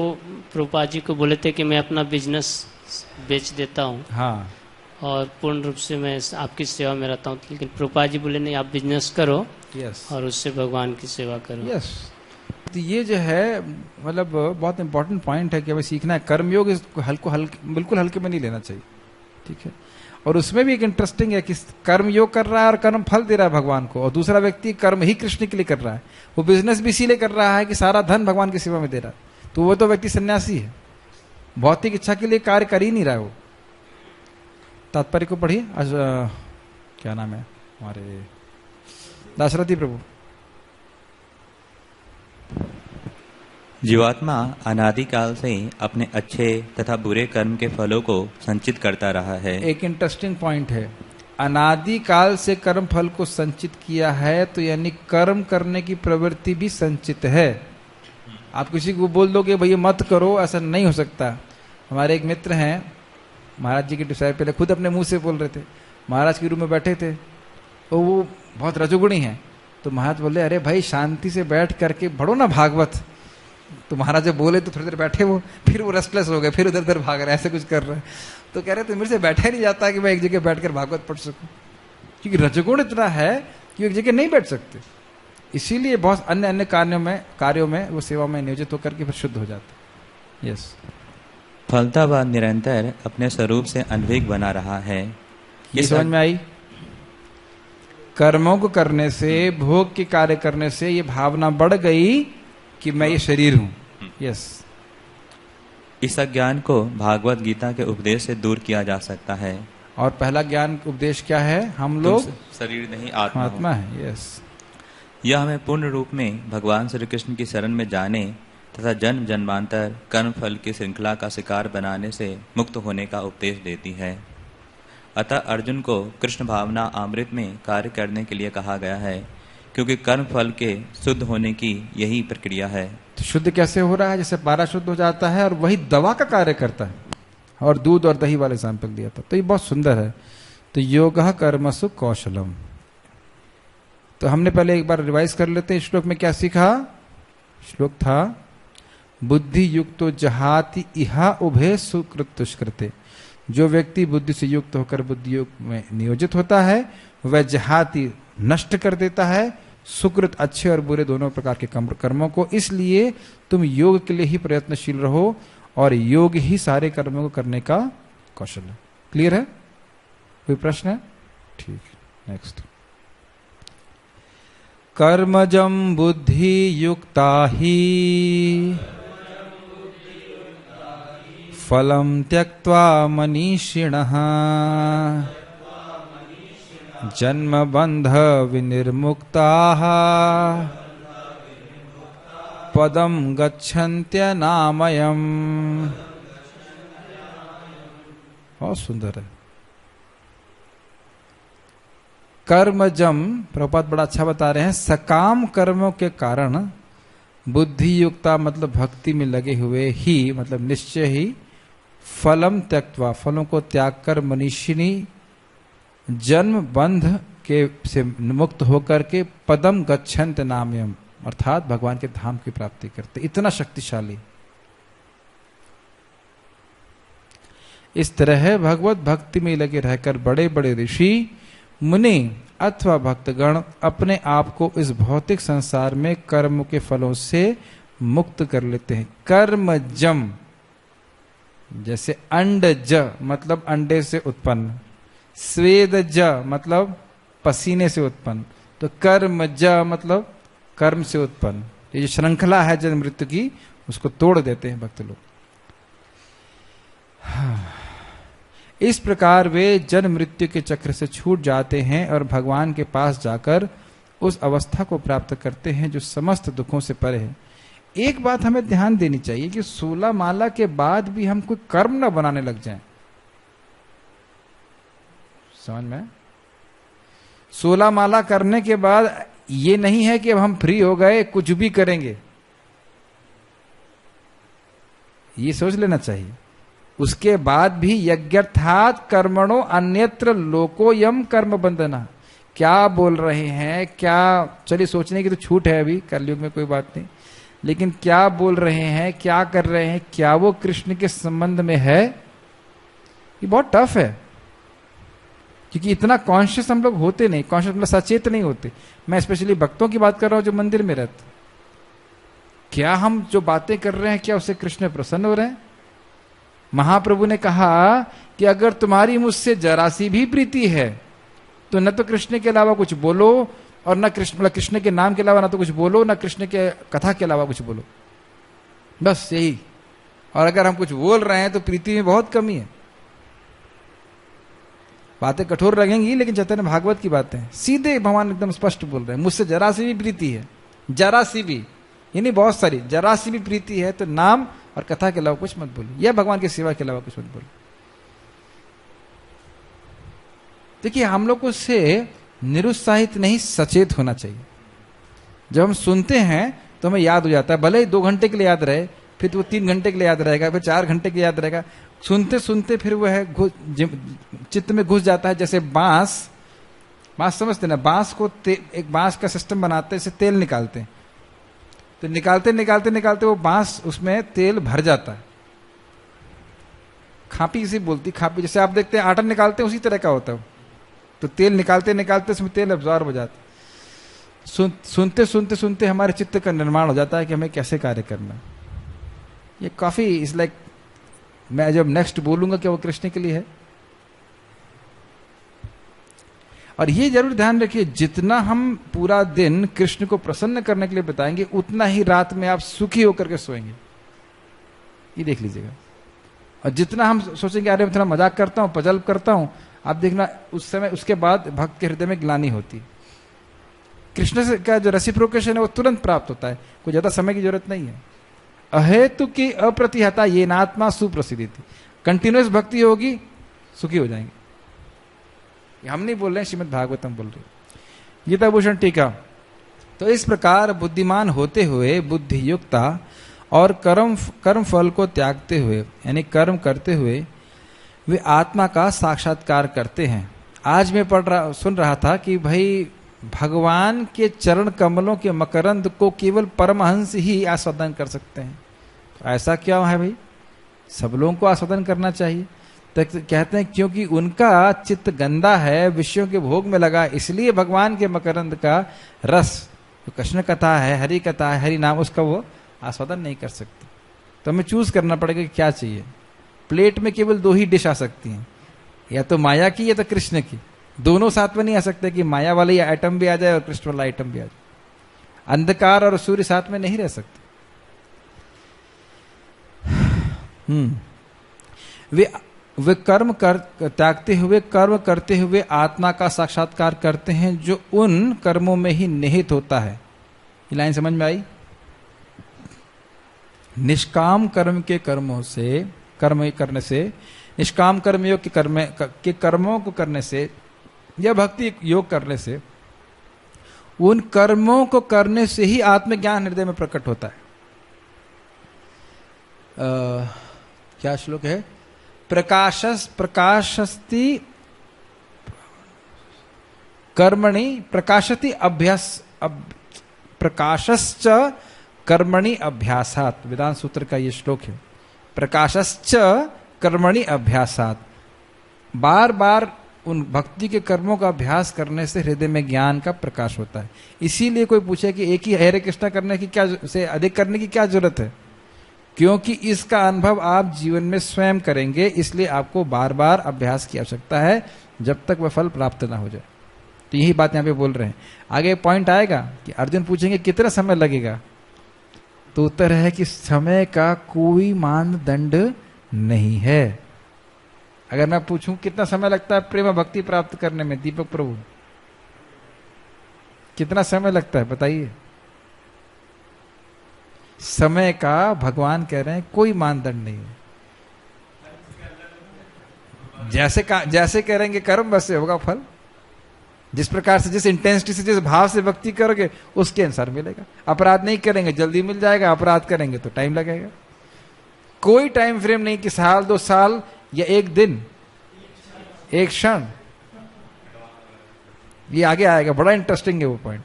प्रभुपाद जी को बोले थे कि मैं अपना बिजनेस बेच देता हूँ, हाँ, और पूर्ण रूप से मैं आपकी सेवा में रहता हूँ, लेकिन प्रभुपाद जी बोले नहीं, आप बिजनेस करो, यस, और उससे भगवान की सेवा करो, यस। तो ये जो है मतलब बहुत इंपॉर्टेंट पॉइंट है कि हमें सीखना है। कर्मयोग इसको बिल्कुल हल्के में नहीं लेना चाहिए, ठीक है। और उसमें भी एक इंटरेस्टिंग है कि कर्मयोग कर रहा है और कर्म फल दे रहा है भगवान को, और दूसरा व्यक्ति कर्म ही कृष्ण के लिए कर रहा है। वो बिजनेस भी इसीलिए कर रहा है कि सारा धन भगवान की सेवा में दे रहा है, तो वो तो व्यक्ति सन्यासी है, भौतिक इच्छा के लिए कार्य कर ही नहीं रहा है वो। तात्पर्य को पढ़िए। क्या नाम है हमारे दाशरथी प्रभु? जीवात्मा अनादिकाल से अपने अच्छे तथा बुरे कर्म के फलों को संचित करता रहा है। एक इंटरेस्टिंग पॉइंट है, अनादिकाल से कर्म फल को संचित किया है, तो यानी कर्म करने की प्रवृत्ति भी संचित है। आप किसी को बोल दोगे भैया मत करो, ऐसा नहीं हो सकता। हमारे एक मित्र हैं, महाराज जी के डिसाइपल, खुद अपने मुंह से बोल रहे थे, महाराज के रूम में बैठे थे, तो वो बहुत रजोगुणी हैं, तो महाराज बोले अरे भाई शांति से बैठ करके पढ़ो ना भागवत। तो महाराज जब बोले तो थोड़ी देर बैठे, वो फिर वो रेस्टलेस हो गए, फिर उधर उधर भाग रहे, ऐसे कुछ कर रहे हैं। तो कह रहे थे मेरे से बैठा ही नहीं जाता कि मैं एक जगह बैठकर भागवत पढ़ सकूं, क्योंकि रजोगुण इतना है कि एक जगह नहीं बैठ सकते। इसीलिए बहुत अन्य कार्यों में वो सेवा में नियोजित होकर के फिर शुद्ध हो जाते। यस। फलता व निरंतर अपने स्वरूप से अनभिज्ञ बना रहा है। ये समझ में आई? कर्मों को करने से, भोग के कार्य करने से ये भावना बढ़ गई कि मैं ये शरीर हूं। यस। इस अज्ञान को भागवत गीता के उपदेश से दूर किया जा सकता है। और पहला ज्ञान उपदेश क्या है? हम लोग शरीर नहीं आत्मा है। यस। यह हमें पूर्ण रूप में भगवान श्री कृष्ण की शरण में जाने तथा जन्म जन्मांतर कर्म फल की श्रृंखला का शिकार बनाने से मुक्त होने का उपदेश देती है। अतः अर्जुन को कृष्ण भावना अमृत में कार्य करने के लिए कहा गया है, क्योंकि कर्म फल के शुद्ध होने की यही प्रक्रिया है। तो शुद्ध कैसे हो रहा है? जैसे पारा शुद्ध हो जाता है और वही दवा का कार्य करता है। और दूध और दही वाले एग्जाम्पल दिया था, तो ये बहुत सुंदर है। तो योगः कर्मसु कौशलम। तो हमने पहले एक बार रिवाइज कर लेते हैं। श्लोक में क्या सीखा? श्लोक था बुद्धि युक्तो जहाति इहा उभे सुकृत दुष्कृते। जो व्यक्ति बुद्धि से युक्त होकर बुद्धि योग में नियोजित होता है वह जहाति नष्ट कर देता है, सुकृत अच्छे और बुरे दोनों प्रकार के कर्मों को। इसलिए तुम योग के लिए ही प्रयत्नशील रहो और योग ही सारे कर्मों को करने का कौशल है। क्लियर है? कोई प्रश्न है? ठीक, नेक्स्ट। कर्मजम बुद्धि युक्ता ही फलम त्यक्त्वा मनीषिणः जन्म बंध विनिर्मुक्ताः पदम गच्छन्त्यनामयम्। बहुत सुंदर है। कर्मजम, प्रभुपाद बड़ा अच्छा बता रहे हैं, सकाम कर्मों के कारण बुद्धि युक्ता मतलब भक्ति में लगे हुए ही मतलब निश्चय ही फलम त्यक्त्वा फलों को त्याग कर मनीषिणी जन्म बंध के से मुक्त होकर के पदम गच्छन्त नामयम अर्थात भगवान के धाम की प्राप्ति करते। इतना शक्तिशाली। इस तरह भगवत भक्ति में लगे रहकर बड़े बड़े ऋषि मुनि अथवा भक्तगण अपने आप को इस भौतिक संसार में कर्म के फलों से मुक्त कर लेते हैं। कर्मजम जैसे अंडज मतलब अंडे से उत्पन्न, स्वेदज मतलब पसीने से उत्पन्न, तो कर्मज मतलब कर्म से उत्पन्न। ये जो श्रृंखला है जन्म मृत्यु की उसको तोड़ देते हैं भक्त लोग। इस प्रकार वे जन्म मृत्यु के चक्र से छूट जाते हैं और भगवान के पास जाकर उस अवस्था को प्राप्त करते हैं जो समस्त दुखों से परे है। एक बात हमें ध्यान देनी चाहिए कि 16 माला के बाद भी हम कोई कर्म न बनाने लग जाएं। समझ में? 16 माला करने के बाद ये नहीं है कि अब हम फ्री हो गए कुछ भी करेंगे, ये सोच लेना चाहिए। उसके बाद भी यज्ञर्थात कर्मणो अन्यत्र लोकोयम कर्म बंधना। क्या बोल रहे हैं, क्या, चलिए सोचने की तो छूट है अभी कलयुग में, कोई बात नहीं, लेकिन क्या बोल रहे हैं, क्या कर रहे हैं, क्या वो कृष्ण के संबंध में है? ये बहुत टफ है, क्योंकि इतना कॉन्शियस हम लोग होते नहीं, कॉन्शियस मतलब सचेत नहीं होते। मैं स्पेशली भक्तों की बात कर रहा हूं जो मंदिर में रहते। क्या हम जो बातें कर रहे हैं क्या उससे कृष्ण प्रसन्न हो रहे हैं? महाप्रभु ने कहा कि अगर तुम्हारी मुझसे जरा सी भी प्रीति है तो न तो कृष्ण के अलावा कुछ बोलो और न कृष्ण के नाम के अलावा ना तो कुछ बोलो, न कृष्ण के कथा के अलावा कुछ बोलो, बस यही। और अगर हम कुछ बोल रहे हैं तो प्रीति में बहुत कमी है। बातें कठोर लगेंगी लेकिन चैतन्य भागवत की बातें सीधे भगवान एकदम स्पष्ट बोल रहे हैं, मुझसे जरा सी भी प्रीति है, जरा सी भी, यानी बहुत सारी, जरा सी भी प्रीति है तो नाम और कथा के अलावा कुछ मत बोलो, या भगवान की सेवा के अलावा कुछ मत बोलो। देखिए हम लोग को से निरुत्साहित नहीं, सचेत होना चाहिए। जब हम सुनते हैं तो हमें याद हो जाता है, भले ही 2 घंटे के लिए याद रहे, फिर वो 3 घंटे के लिए याद रहेगा, फिर 4 घंटे के लिए याद रहेगा। सुनते सुनते फिर वो है चित्त में घुस जाता है। जैसे बांस समझते ना, बांस को एक बांस का सिस्टम बनाते हैं, इसे तेल निकालते हैं, तो निकालते निकालते निकालते वो बांस उसमें तेल भर जाता है। खापी इसे बोलती, खापी जैसे आप देखते हैं आटा निकालते हैं उसी तरह का होता है। तो तेल निकालते निकालते उसमें तेल अब्जॉर्ब हो जाता है। सुनते सुनते सुनते हमारे चित्त का निर्माण हो जाता है कि हमें कैसे कार्य करना। ये काफी इज लाइक, मैं जब नेक्स्ट बोलूंगा क्या वो कृष्ण के लिए है। और ये जरूर ध्यान रखिए, जितना हम पूरा दिन कृष्ण को प्रसन्न करने के लिए बताएंगे उतना ही रात में आप सुखी होकर के सोएंगे, ये देख लीजिएगा। और जितना हम सोचेंगे अरे मैं थोड़ा मजाक करता हूं, पजल करता हूं, आप देखना उस समय उसके बाद भक्त के हृदय में ग्लानि होती है। कृष्ण से का जो रेसिप्रोकेशन है वो तुरंत प्राप्त होता है, कोई ज्यादा समय की जरूरत नहीं है। अहेतु की अप्रतिहता ये नात्मा सुप्रसिद्धि थी। कंटिन्यूअस भक्ति होगी, सुखी हो जाएंगे। हम नहीं बोल रहे हैं, श्रीमद् भागवतम बोल रहे हैं। गीता भूषण टीका। तो इस प्रकार बुद्धिमान होते हुए, बुद्धि युक्ता और कर्म फल को त्यागते हुए, यानी कर्म करते हुए वे आत्मा का साक्षात्कार करते हैं। आज मैं सुन रहा था कि भाई भगवान के चरण कमलों के मकरंद को केवल परमहंस ही आस्वादन कर सकते हैं। तो ऐसा क्या है भाई, सब लोगों को आस्वादन करना चाहिए। तो कहते हैं क्योंकि उनका चित्त गंदा है, विषयों के भोग में लगा, इसलिए भगवान के मकरंद का रस, तो कृष्ण कथा है, हरि कथा है, हरि नाम, उसका वो आस्वादन नहीं कर सकते। तो हमें चूज करना पड़ेगा कि क्या चाहिए। प्लेट में केवल 2 ही डिश आ सकती हैं, या तो माया की या तो कृष्ण की, दोनों साथ में नहीं आ सकते कि माया वाला ही आइटम भी आ जाए और कृष्ण वाला आइटम भी आ जाए। अंधकार और सूर्य साथ में नहीं रह सकते। वे कर्म त्यागते हुए, कर्म करते हुए आत्मा का साक्षात्कार करते हैं जो उन कर्मों में ही निहित होता है। ये लाइन समझ में आई? निष्काम कर्म के कर्मों से, कर्म करने से, निष्काम कर्म योग के कर्मों को करने से या भक्ति योग करने से, उन कर्मों को करने से ही आत्मज्ञान हृदय में प्रकट होता है। क्या श्लोक है? प्रकाशस्ति कर्मणि प्रकाशति अभ्यास, प्रकाशश्च कर्मणि अभ्यासात। वेदांत सूत्र का ये श्लोक है। प्रकाशश्च कर्मणि अभ्यासात। बार बार उन भक्ति के कर्मों का अभ्यास करने से हृदय में ज्ञान का प्रकाश होता है। इसीलिए कोई पूछे कि एक ही हरे कृष्णा करने की क्या, से अधिक करने की क्या जरूरत है? क्योंकि इसका अनुभव आप जीवन में स्वयं करेंगे, इसलिए आपको बार बार अभ्यास की आवश्यकता है जब तक वह फल प्राप्त ना हो जाए। तो यही बात यहां पे बोल रहे हैं। आगे पॉइंट आएगा कि अर्जुन पूछेंगे कितना समय लगेगा, तो उत्तर है कि समय का कोई मानदंड नहीं है। अगर मैं पूछूं कितना समय लगता है प्रेम भक्ति प्राप्त करने में, दीपक प्रभु कितना समय लगता है बताइए? समय का भगवान कह रहे हैं कोई मानदंड नहीं है। जैसे करेंगे कर्म वैसे होगा फल। जिस प्रकार से, जिस इंटेंसिटी से, जिस भाव से भक्ति करोगे उसके अनुसार मिलेगा। अपराध नहीं करेंगे जल्दी मिल जाएगा, अपराध करेंगे तो टाइम लगेगा। कोई टाइम फ्रेम नहीं कि साल 2 साल या एक दिन, एक क्षण। ये आगे आएगा, बड़ा इंटरेस्टिंग है वो पॉइंट।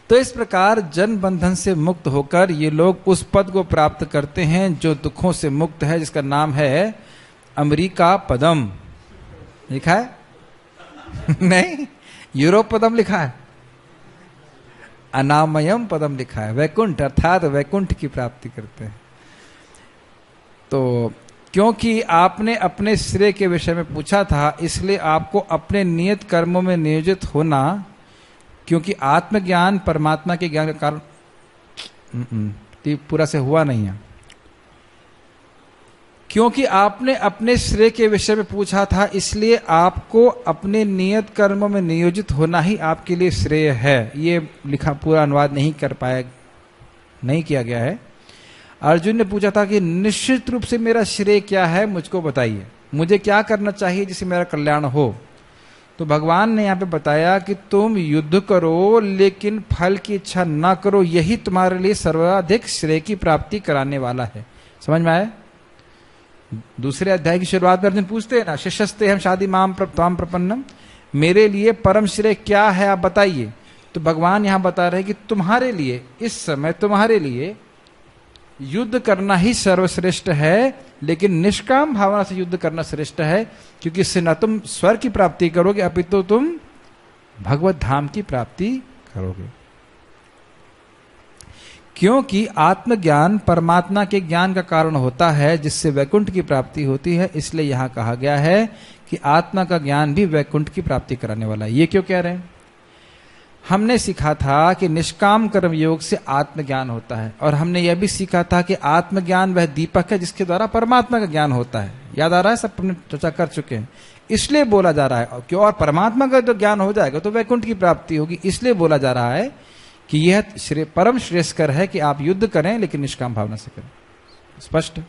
तो इस प्रकार जन्म बंधन से मुक्त होकर ये लोग उस पद को प्राप्त करते हैं जो दुखों से मुक्त है, जिसका नाम है अमेरिका पदम। लिखा है? नहीं, यूरोप पदम लिखा है, अनामयम पदम लिखा है। वैकुंठ अर्थात वैकुंठ की प्राप्ति करते हैं। तो क्योंकि आपने अपने श्रेय के विषय में पूछा था, इसलिए आपको अपने नियत कर्मों में नियोजित होना, क्योंकि आत्मज्ञान परमात्मा के ज्ञान का कारण पूरा से हुआ नहीं है। क्योंकि आपने अपने श्रेय के विषय में पूछा था, इसलिए आपको अपने नियत कर्मों में नियोजित होना ही आपके लिए श्रेय है। ये लिखा, पूरा अनुवाद नहीं कर पाया, नहीं किया गया है। अर्जुन ने पूछा था कि निश्चित रूप से मेरा श्रेय क्या है, मुझको बताइए, मुझे क्या करना चाहिए जिससे मेरा कल्याण हो। तो भगवान ने यहाँ पे बताया कि तुम युद्ध करो लेकिन फल की इच्छा ना करो, यही तुम्हारे लिए सर्वाधिक श्रेय की प्राप्ति कराने वाला है। समझ में आया? दूसरे अध्याय की शुरुआत में अर्जुन पूछते हैं ना, शिष्यस्ते हम शादी माम त्वाम प्रपन्नम, मेरे लिए परम श्रेय क्या है आप बताइए। तो भगवान यहाँ बता रहे हैं कि तुम्हारे लिए इस समय, तुम्हारे लिए युद्ध करना ही सर्वश्रेष्ठ है, लेकिन निष्काम भावना से युद्ध करना श्रेष्ठ है, क्योंकि इससे न तुम स्वर्ग की प्राप्ति करोगे अपितु तुम भगवत धाम की प्राप्ति करोगे। क्योंकि आत्मज्ञान परमात्मा के ज्ञान का कारण होता है, जिससे वैकुंठ की प्राप्ति होती है। इसलिए यहां कहा गया है कि आत्मा का ज्ञान भी वैकुंठ की प्राप्ति कराने वाला है। ये क्यों कह रहे हैं? हमने सीखा था कि निष्काम कर्म योग से आत्मज्ञान होता है, और हमने यह भी सीखा था कि आत्मज्ञान वह दीपक है जिसके द्वारा परमात्मा का ज्ञान होता है। याद आ रहा है? सब हमने चर्चा कर चुके हैं। इसलिए बोला जा रहा है क्यों, और परमात्मा का जो ज्ञान हो जाएगा तो वैकुंठ की प्राप्ति होगी। इसलिए बोला जा रहा है कि यह परम श्रेष्ठकर है कि आप युद्ध करें लेकिन निष्काम भावना से करें। स्पष्ट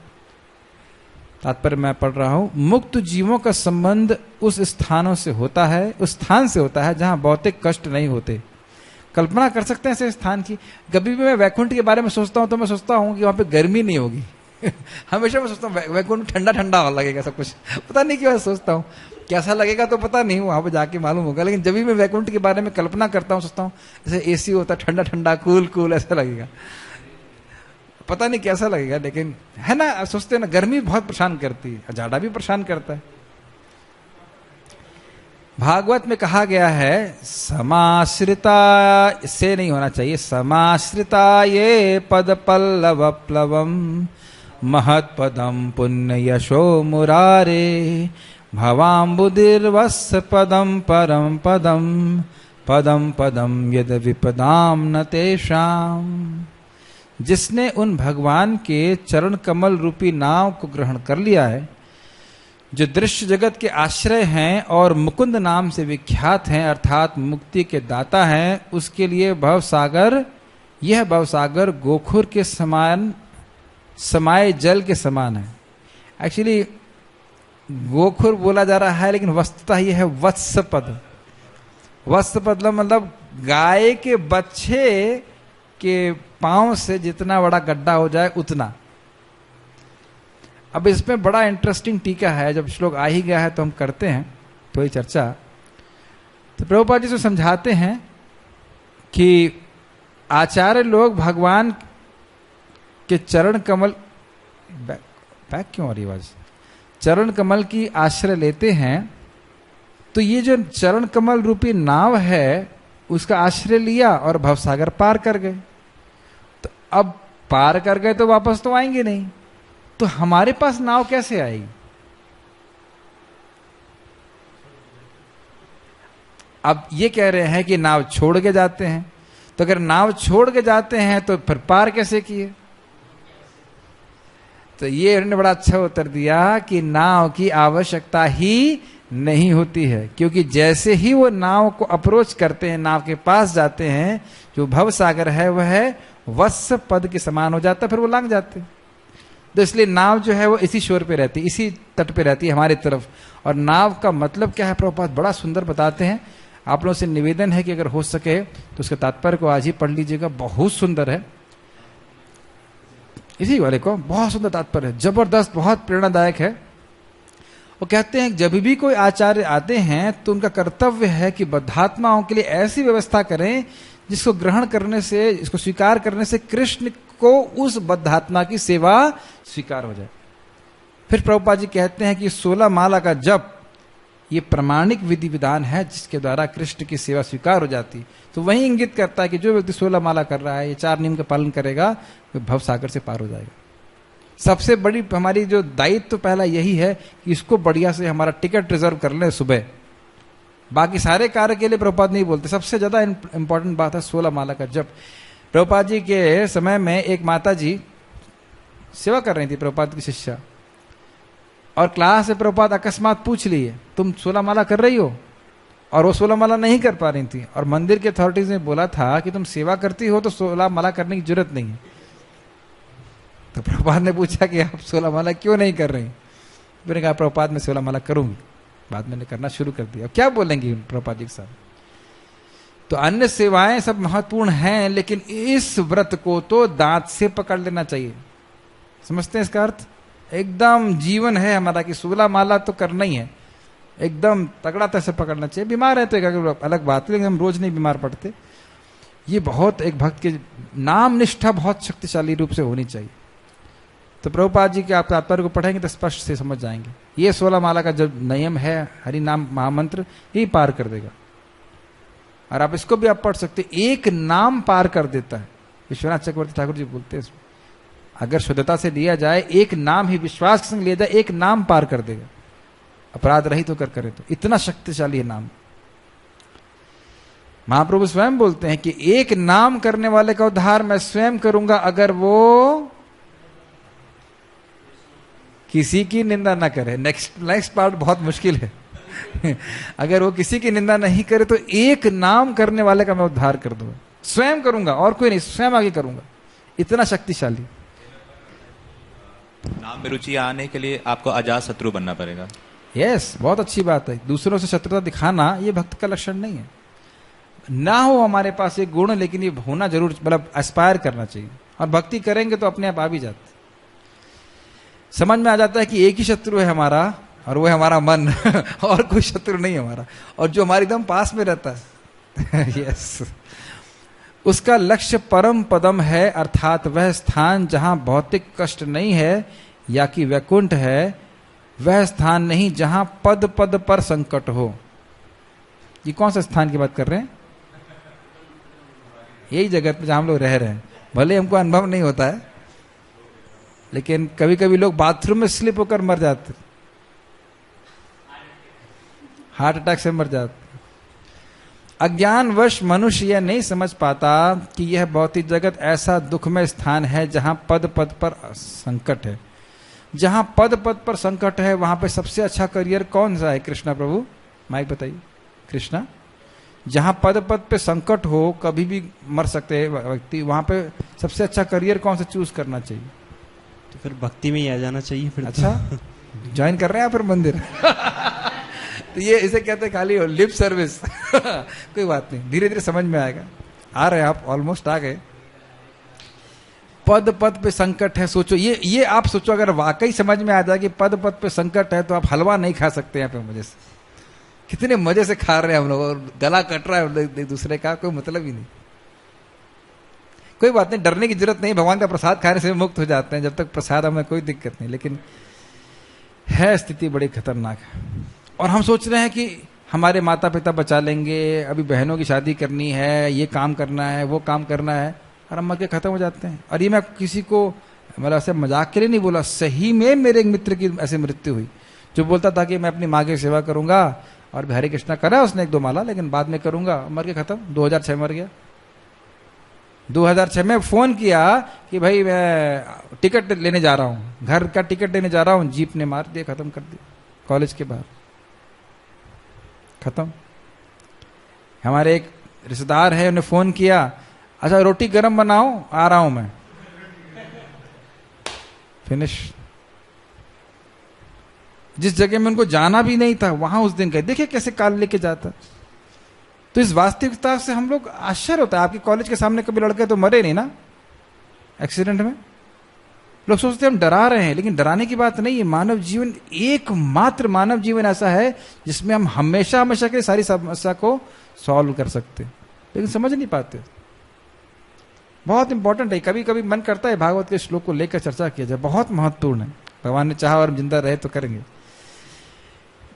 तात्पर्य मैं पढ़ रहा हूं। मुक्त जीवों का संबंध उस स्थानों से होता है, उस स्थान से होता है जहां भौतिक कष्ट नहीं होते। कल्पना कर सकते हैं ऐसे स्थान की? कभी भी मैं वैकुंठ के बारे में सोचता हूं तो मैं सोचता हूं कि वहां पे गर्मी नहीं होगी। हमेशा मैं सोचता हूँ वैकुंठ ठंडा ठंडा लगेगा सब कुछ, पता नहीं क्यों सोचता हूँ। कैसा लगेगा तो पता नहीं, वहां पर जाके मालूम होगा। लेकिन जब भी मैं वैकुंठ के बारे में कल्पना करता हूँ, सोचता हूँ जैसे एसी होता, ठंडा ठंडा कूल कूल ऐसा लगेगा। पता नहीं कैसा लगेगा, लेकिन है ना, सोचते हैं ना, गर्मी बहुत परेशान करती है, जाड़ा भी परेशान करता है। भागवत में कहा गया है समाश्रिता से नहीं होना चाहिए, समाश्रिता ये पद पल्लव प्लवम महत्पदम पुण्य यशो मुरारे भवाम्बुदिर्वस्य पदम परम पदम पदम पदम यद विपदाम न तेषाम। जिसने उन भगवान के चरण कमल रूपी नाव को ग्रहण कर लिया है, जो दृश्य जगत के आश्रय हैं और मुकुंद नाम से विख्यात हैं, अर्थात मुक्ति के दाता हैं, उसके लिए भवसागर, यह भवसागर गोखुर के समान समाये जल के समान है। एक्चुअली गोखुर बोला जा रहा है, लेकिन वस्तुतः यह है वत्सपद। वत्सपद मतलब गाय के बच्चे के पांव से जितना बड़ा गड्ढा हो जाए उतना। अब इसमें बड़ा इंटरेस्टिंग टीका है, जब श्लोक आ ही गया है तो हम करते हैं थोड़ी चर्चा। तो प्रभुपाद जी से समझाते हैं कि आचार्य लोग भगवान के चरण कमल, बैक क्यों आ रही आवाज, चरण कमल की आश्रय लेते हैं, तो ये जो चरण कमल रूपी नाव है उसका आश्रय लिया और भवसागर पार कर गए। तो अब पार कर गए तो वापस तो आएंगे नहीं, तो हमारे पास नाव कैसे आएगी? अब ये कह रहे हैं कि नाव छोड़ के जाते हैं, तो अगर नाव छोड़ के जाते हैं तो फिर पार कैसे किए? तो ये उन्होंने बड़ा अच्छा उत्तर दिया कि नाव की आवश्यकता ही नहीं होती है, क्योंकि जैसे ही वो नाव को अप्रोच करते हैं, नाव के पास जाते हैं, जो भव सागर है वह वत्स पद के समान हो जाता है, फिर वो लंघ जाते हैं। तो इसलिए नाव जो है वो इसी शोर पे रहती है, इसी तट पे रहती है हमारी तरफ। और नाव का मतलब क्या है प्रभुपाद बड़ा सुंदर बताते हैं। आप लोगों से निवेदन है कि अगर हो सके तो उसके तात्पर्य को आज ही पढ़ लीजिएगा, बहुत सुंदर है। इसी वाले को बहुत सुंदर तात्पर्य है, जबरदस्त, बहुत प्रेरणादायक है। वो कहते हैं जब भी कोई आचार्य आते हैं तो उनका कर्तव्य है कि बद्धात्माओं के लिए ऐसी व्यवस्था करें जिसको ग्रहण करने से, इसको स्वीकार करने से कृष्ण को उस बद्धात्मा की सेवा स्वीकार हो जाए। फिर प्रभुपाद जी कहते हैं कि 16 माला का जप ये प्रमाणिक विधि विधान है जिसके द्वारा कृष्ण की सेवा स्वीकार हो जाती। तो वही इंगित करता है कि जो व्यक्ति 16 माला कर रहा है, ये 4 नियम का पालन करेगा, वो भव सागर से पार हो जाएगा। सबसे बड़ी हमारी जो दायित्व तो पहला यही है कि इसको बढ़िया से हमारा टिकट रिजर्व कर ले सुबह। बाकी सारे कार्य के लिए प्रभुपाद नहीं बोलते, सबसे ज्यादा इंपॉर्टेंट बात है 16 माला का जप। प्रभुपाद जी के समय में एक माता जी सेवा कर रही थी, प्रभुपाद की शिष्या, और क्लास से प्रभुपाद अकस्मात पूछ लिए तुम 16 माला कर रही हो, और वो 16 माला नहीं कर पा रही थी। और मंदिर के अथॉरिटीज ने बोला था कि तुम सेवा करती हो तो 16 माला करने की जरूरत नहीं है। तो प्रभुपाद ने पूछा कि आप 16 माला क्यों नहीं कर रही? मैंने कहा प्रभुपाद मैं 16 माला करूंगी। बाद में करना शुरू कर दिया। क्या बोलेंगे प्रभुपाद जी के साथ? तो अन्य सेवाएं सब महत्वपूर्ण हैं, लेकिन इस व्रत को तो दांत से पकड़ लेना चाहिए। समझते हैं इसका अर्थ? एकदम जीवन है हमारा कि 16 माला तो करना ही है, एकदम तगड़ा तरह से पकड़ना चाहिए। बीमार है तो एक अलग बात है, लेकिन हम रोज नहीं बीमार पड़ते। ये बहुत एक भक्त के नाम निष्ठा बहुत शक्तिशाली रूप से होनी चाहिए। तो प्रभुपाद जी के आप तात्पर्य को पढ़ेंगे तो स्पष्ट से समझ जाएंगे। ये 16 माला का जो नियम है, हरि नाम महामंत्र, ही पार कर देगा। और आप इसको भी आप पढ़ सकते, एक नाम पार कर देता है। विश्वनाथ चक्रवर्ती ठाकुर जी बोलते हैं इसमें, अगर शुद्धता से लिया जाए, एक नाम ही विश्वास के संग लिया जाए, एक नाम पार कर देगा, अपराध रहित होकर करे तो। इतना शक्तिशाली है नाम। महाप्रभु स्वयं बोलते हैं कि एक नाम करने वाले का उद्धार मैं स्वयं करूंगा, अगर वो किसी की निंदा ना करे। नेक्स्ट पार्ट बहुत मुश्किल है। अगर वो किसी की निंदा नहीं करे तो एक नाम करने वाले का मैं उद्धार कर दूंगा, स्वयं करूंगा, और कोई नहीं, स्वयं आगे करूंगा। इतना शक्तिशाली। नाम में रुचि आने के लिए आपको अजात शत्रु बनना पड़ेगा। यस, बहुत अच्छी बात है। दूसरों से शत्रुता दिखाना ये भक्त का लक्षण नहीं है। ना हो हमारे पास एक गुण, लेकिन ये होना जरूर, मतलब एस्पायर करना चाहिए। और भक्ति करेंगे तो अपने आप आ भी जाते। समझ में आ जाता है कि एक ही शत्रु है हमारा, और वो है हमारा मन। और कोई शत्रु नहीं हमारा, और जो हमारे एकदम पास में रहता है। यस, उसका लक्ष्य परम पदम है, अर्थात वह स्थान जहां भौतिक कष्ट नहीं है, या कि वैकुंठ है, वह स्थान नहीं जहां पद पद पर संकट हो। ये कौन सा स्थान की बात कर रहे हैं? यही जगत में जहां हम लोग रह रहे हैं। भले हमको अनुभव नहीं होता है, लेकिन कभी कभी लोग बाथरूम में स्लिप होकर मर जाते। हार्ट अटैक से मर जाते। अज्ञानवश मनुष्य यह नहीं समझ पाता कि यह भौतिक जगत ऐसा दुखमय स्थान है जहां पद पद पर संकट है। जहां पद पद पर संकट है वहां पे सबसे अच्छा करियर कौन सा है? कृष्णा प्रभु माइक बताइए। कृष्णा, जहां पद पद पे संकट हो, कभी भी मर सकते हैं व्यक्ति, वहां पे सबसे अच्छा करियर कौन सा चूज करना चाहिए? तो फिर भक्ति में ही आ जाना चाहिए फिर। अच्छा, ज्वाइन कर रहे हैं फिर मंदिर? तो ये इसे कहते हैं खाली लिप सर्विस। कोई बात नहीं, धीरे धीरे समझ में आएगा। आ रहे हैं आप, ऑलमोस्ट आ गए। पद पद पे संकट है, सोचो ये आप सोचो, अगर वाकई समझ में आ जाए कि पद पद पे संकट है तो आप हलवा नहीं खा सकते यहाँ पे मजे से। कितने मजे से खा रहे हैं हम लोग, और गला कट रहा है एक दूसरे का, कोई मतलब ही नहीं। कोई बात नहीं, डरने की जरूरत नहीं, भगवान का प्रसाद खाने से मुक्त हो जाते हैं। जब तक प्रसाद हमें कोई दिक्कत नहीं, लेकिन है स्थिति बड़ी खतरनाक है। और हम सोच रहे हैं कि हमारे माता पिता बचा लेंगे, अभी बहनों की शादी करनी है, ये काम करना है, वो काम करना है, और हम मर के खत्म हो जाते हैं। और ये मैं किसी को मतलब ऐसे मजाक के लिए नहीं बोला, सही में मेरे एक मित्र की ऐसे मृत्यु हुई, जो बोलता था कि मैं अपनी माँ की सेवा करूंगा, और हरे कृष्णा करा उसने 1-2 माला, लेकिन बाद में करूंगा, मर के खत्म। 2006 मर गया। 2006 में फोन किया कि भाई मैं टिकट लेने जा रहा हूं, घर का टिकट लेने जा रहा हूं, जीप ने मार दिया, खत्म कर दिया, कॉलेज के बाहर खत्म। हमारे एक रिश्तेदार है, उन्हें फोन किया, अच्छा रोटी गरम बनाओ, आ रहा हूं मैं, फिनिश। जिस जगह में उनको जाना भी नहीं था वहां उस दिन गए, देखिए कैसे काल लेके जाता। तो इस वास्तविकता से हम लोग आश्चर्य होता है। आपके कॉलेज के सामने कभी लड़के तो मरे नहीं ना एक्सीडेंट में? लोग सोचते हैं हम डरा रहे हैं, लेकिन डराने की बात नहीं है। मानव जीवन, एकमात्र मानव जीवन ऐसा है जिसमें हम हमेशा हमेशा के सारी समस्या को सॉल्व कर सकते हैं, लेकिन समझ नहीं पाते। बहुत इंपॉर्टेंट है। कभी कभी मन करता है भागवत के श्लोक को लेकर चर्चा किया जाए, बहुत महत्वपूर्ण है। भगवान ने चाहा और जिंदा रहे तो करेंगे।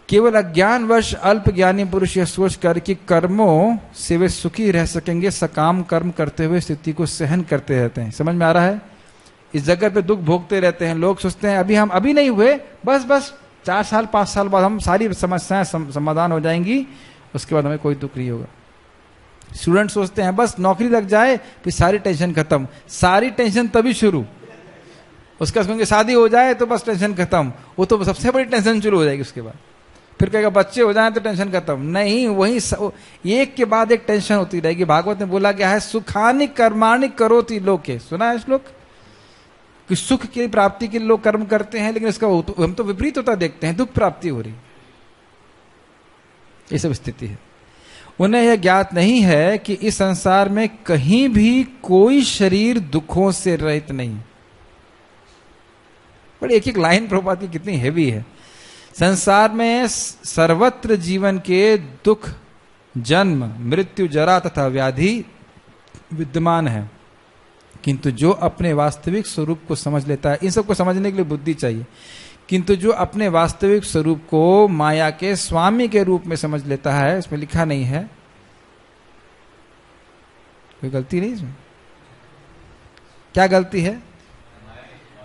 केवल अज्ञानवश अल्प ज्ञानी पुरुष यह सोच कर कि कर्मों से वे सुखी रह सकेंगे, सकाम कर्म करते हुए स्थिति को सहन करते रहते हैं। समझ में आ रहा है? इस जगत पे दुख भोगते रहते हैं। लोग सोचते हैं अभी हम अभी नहीं हुए, बस 4 साल 5 साल बाद हम सारी समस्याएं समाधान हो जाएंगी, उसके बाद हमें कोई दुख नहीं होगा। स्टूडेंट सोचते हैं बस नौकरी लग जाए फिर सारी टेंशन खत्म। सारी टेंशन तभी शुरू, उसका क्योंकि शादी हो जाए तो बस टेंशन खत्म, वो तो सबसे बड़ी टेंशन शुरू हो जाएगी। उसके बाद फिर कहेगा बच्चे हो जाए तो टेंशन खत्म। नहीं, वही एक के बाद एक टेंशन होती रहेगी। भागवत में बोला गया है सुखानि कर्माणि करोति लोके, सुना है श्लोक? कि सुख की प्राप्ति के लिए लोग कर्म करते हैं, लेकिन इसका हम तो विपरीत होता देखते हैं, दुख प्राप्ति हो रही। ये सब स्थिति है। उन्हें यह ज्ञात नहीं है कि इस संसार में कहीं भी कोई शरीर दुखों से रहित नहीं। बड़ी एक एक लाइन प्रभुपाद की कितनी हेवी है। संसार में सर्वत्र जीवन के दुख, जन्म, मृत्यु, जरा तथा व्याधि विद्यमान है, किंतु जो अपने वास्तविक स्वरूप को समझ लेता है, इन सबको समझने के लिए बुद्धि चाहिए, किंतु जो अपने वास्तविक स्वरूप को माया के स्वामी के रूप में समझ लेता है, इसमें लिखा नहीं है, कोई गलती नहीं इसमें। क्या गलती है?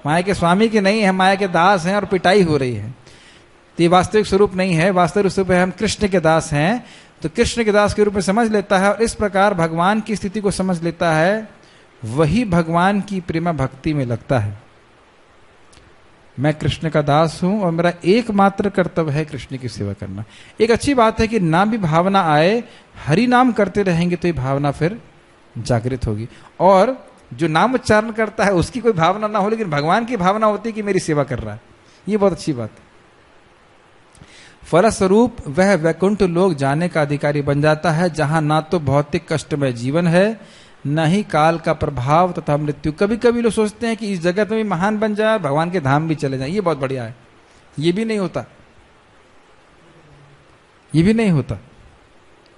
माया के स्वामी की नहीं है, माया के दास हैं और पिटाई हो रही है। तो ये वास्तविक स्वरूप नहीं है। वास्तविक स्वरूप है हम कृष्ण के दास हैं, तो कृष्ण के दास के रूप में समझ लेता है और इस प्रकार भगवान की स्थिति को समझ लेता है, वही भगवान की प्रेमा भक्ति में लगता है। मैं कृष्ण का दास हूं और मेरा एकमात्र कर्तव्य है कृष्ण की सेवा करना। एक अच्छी बात है कि ना भी भावना आए, हरि नाम करते रहेंगे तो ये भावना फिर जागृत होगी। और जो नाम उच्चारण करता है उसकी कोई भावना ना हो, लेकिन भगवान की भावना होती है कि मेरी सेवा कर रहा है, ये बहुत अच्छी बात है। फलस्वरूप वह वैकुंठ लोक जाने का अधिकारी बन जाता है, जहां ना तो भौतिक कष्टमय जीवन है, न ही काल का प्रभाव तथा मृत्यु। कभी कभी लोग सोचते हैं कि इस जगत में भी महान बन जाए, भगवान के धाम भी चले जाए, ये बहुत बढ़िया है। ये भी नहीं होता, ये भी नहीं होता।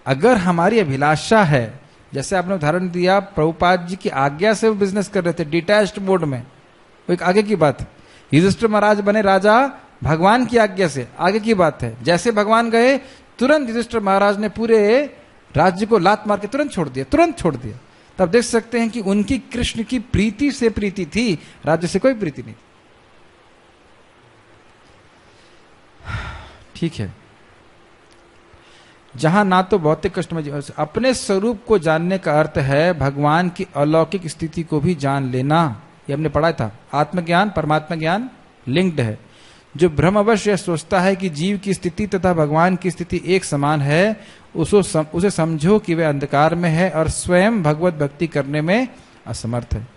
अगर हमारी अभिलाषा है, जैसे आपने उदाहरण दिया, प्रभुपाद जी की आज्ञा से वो बिजनेस कर रहे थे डिटैच्ड मोड में, वो एक आगे की बात है। युधिष्ठिर महाराज बने राजा भगवान की आज्ञा से, आगे की बात है। जैसे भगवान गए, तुरंत युधिष्ठिर महाराज ने पूरे राज्य को लात मार के तुरंत छोड़ दिया, तुरंत छोड़ दिया। तब देख सकते हैं कि उनकी कृष्ण की प्रीति से प्रीति थी, राज्य से कोई प्रीति नहीं। ठीक है, जहां ना तो भौतिक कष्ट में अपने स्वरूप को जानने का अर्थ है भगवान की अलौकिक स्थिति को भी जान लेना। ये हमने पढ़ा था, आत्मज्ञान परमात्मा ज्ञान लिंक्ड है। जो भ्रमवश यह सोचता है कि जीव की स्थिति तथा भगवान की स्थिति एक समान है, उसे समझो कि वह अंधकार में है और स्वयं भगवत भक्ति करने में असमर्थ है।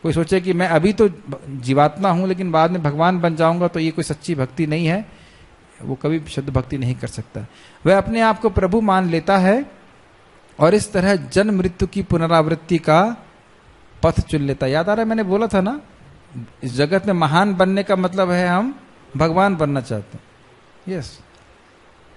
कोई सोचे कि मैं अभी तो जीवात्मा हूं लेकिन बाद में भगवान बन जाऊंगा, तो ये कोई सच्ची भक्ति नहीं है, वो कभी शुद्ध भक्ति नहीं कर सकता। वह अपने आप को प्रभु मान लेता है और इस तरह जन्म मृत्यु की पुनरावृत्ति का पथ चुन लेता है। याद आ रहा है मैंने बोला था ना, इस जगत में महान बनने का मतलब है हम भगवान बनना चाहते हैं। यस,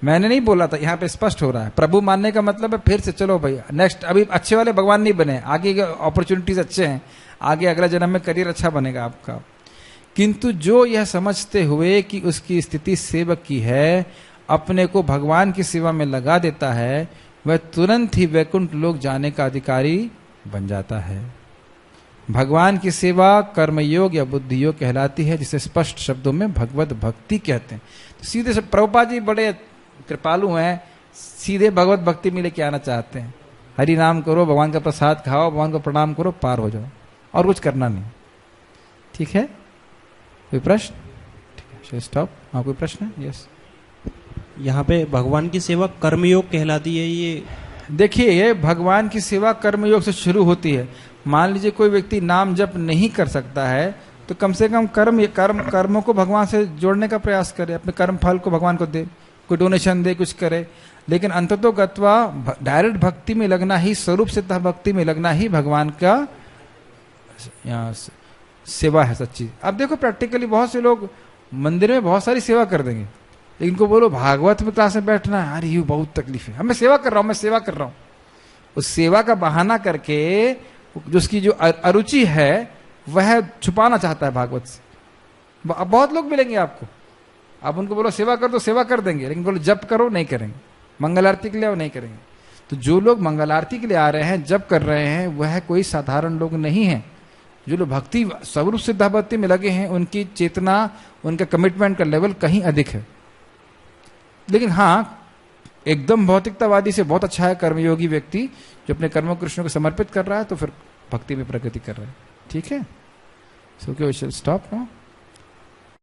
मैंने नहीं बोला था, यहां पे स्पष्ट हो रहा है। प्रभु मानने का मतलब है फिर से चलो भाई नेक्स्ट, अभी अच्छे वाले भगवान नहीं बने, आगे के अपॉर्चुनिटीज अच्छे हैं, आगे अगला जन्म में करियर अच्छा बनेगा आपका। किंतु जो यह समझते हुए कि उसकी स्थिति सेवक की है, अपने को भगवान की सेवा में लगा देता है, वह तुरंत ही वैकुंठ लोक जाने का अधिकारी बन जाता है। भगवान की सेवा कर्मयोग या बुद्धि योग कहलाती है, जिसे स्पष्ट शब्दों में भगवत भक्ति कहते हैं। तो सीधे से प्रभुपाद जी बड़े कृपालु हैं, सीधे भगवत भक्ति में लेके आना चाहते हैं। हरि नाम करो, भगवान का प्रसाद खाओ, भगवान को प्रणाम करो, पार हो जाओ, और कुछ करना नहीं। ठीक है, कोई प्रश्न? ठीक है, स्टॉप। हाँ, कोई प्रश्न है? यस। यहाँ पे भगवान की सेवा कर्मयोग कहलाती है। ये देखिए, ये भगवान की सेवा कर्मयोग से शुरू होती है। मान लीजिए कोई व्यक्ति नाम जप नहीं कर सकता है, तो कम से कम कर्मों को भगवान से जोड़ने का प्रयास करे, अपने कर्म फल को भगवान को दे, कोई डोनेशन दे, कुछ करे। लेकिन अंततो गत्वा डायरेक्ट भक्ति में लगना ही, स्वरूप से भक्ति में लगना ही भगवान का सेवा है सच्ची। अब देखो प्रैक्टिकली बहुत से लोग मंदिर में बहुत सारी सेवा कर देंगे, लेकिन को बोलो भागवत में क्लास में बैठना है, अरे ये बहुत तकलीफ है, मैं सेवा कर रहा हूं, मैं सेवा कर रहा हूं। उस सेवा का बहाना करके जो उसकी जो अरुचि है वह छुपाना चाहता है भागवत से। बहुत लोग मिलेंगे आपको, आप उनको बोलो सेवा कर, तो सेवा कर देंगे, लेकिन बोलो जप करो, नहीं करेंगे। मंगल आरती के लिए वो नहीं करेंगे। तो जो लोग मंगल आरती के लिए आ रहे हैं, जप कर रहे हैं, वह कोई साधारण लोग नहीं है। जो लोग भक्ति स्वरूप सिद्ध भक्ति में लगे हैं, उनकी चेतना, उनका कमिटमेंट का लेवल कहीं अधिक है। लेकिन हाँ, एकदम भौतिकतावादी से बहुत अच्छा है कर्मयोगी व्यक्ति जो अपने कर्मों कृष्ण को समर्पित कर रहा है, तो फिर भक्ति में प्रगति कर रहा है। ठीक है, so we shall stop now.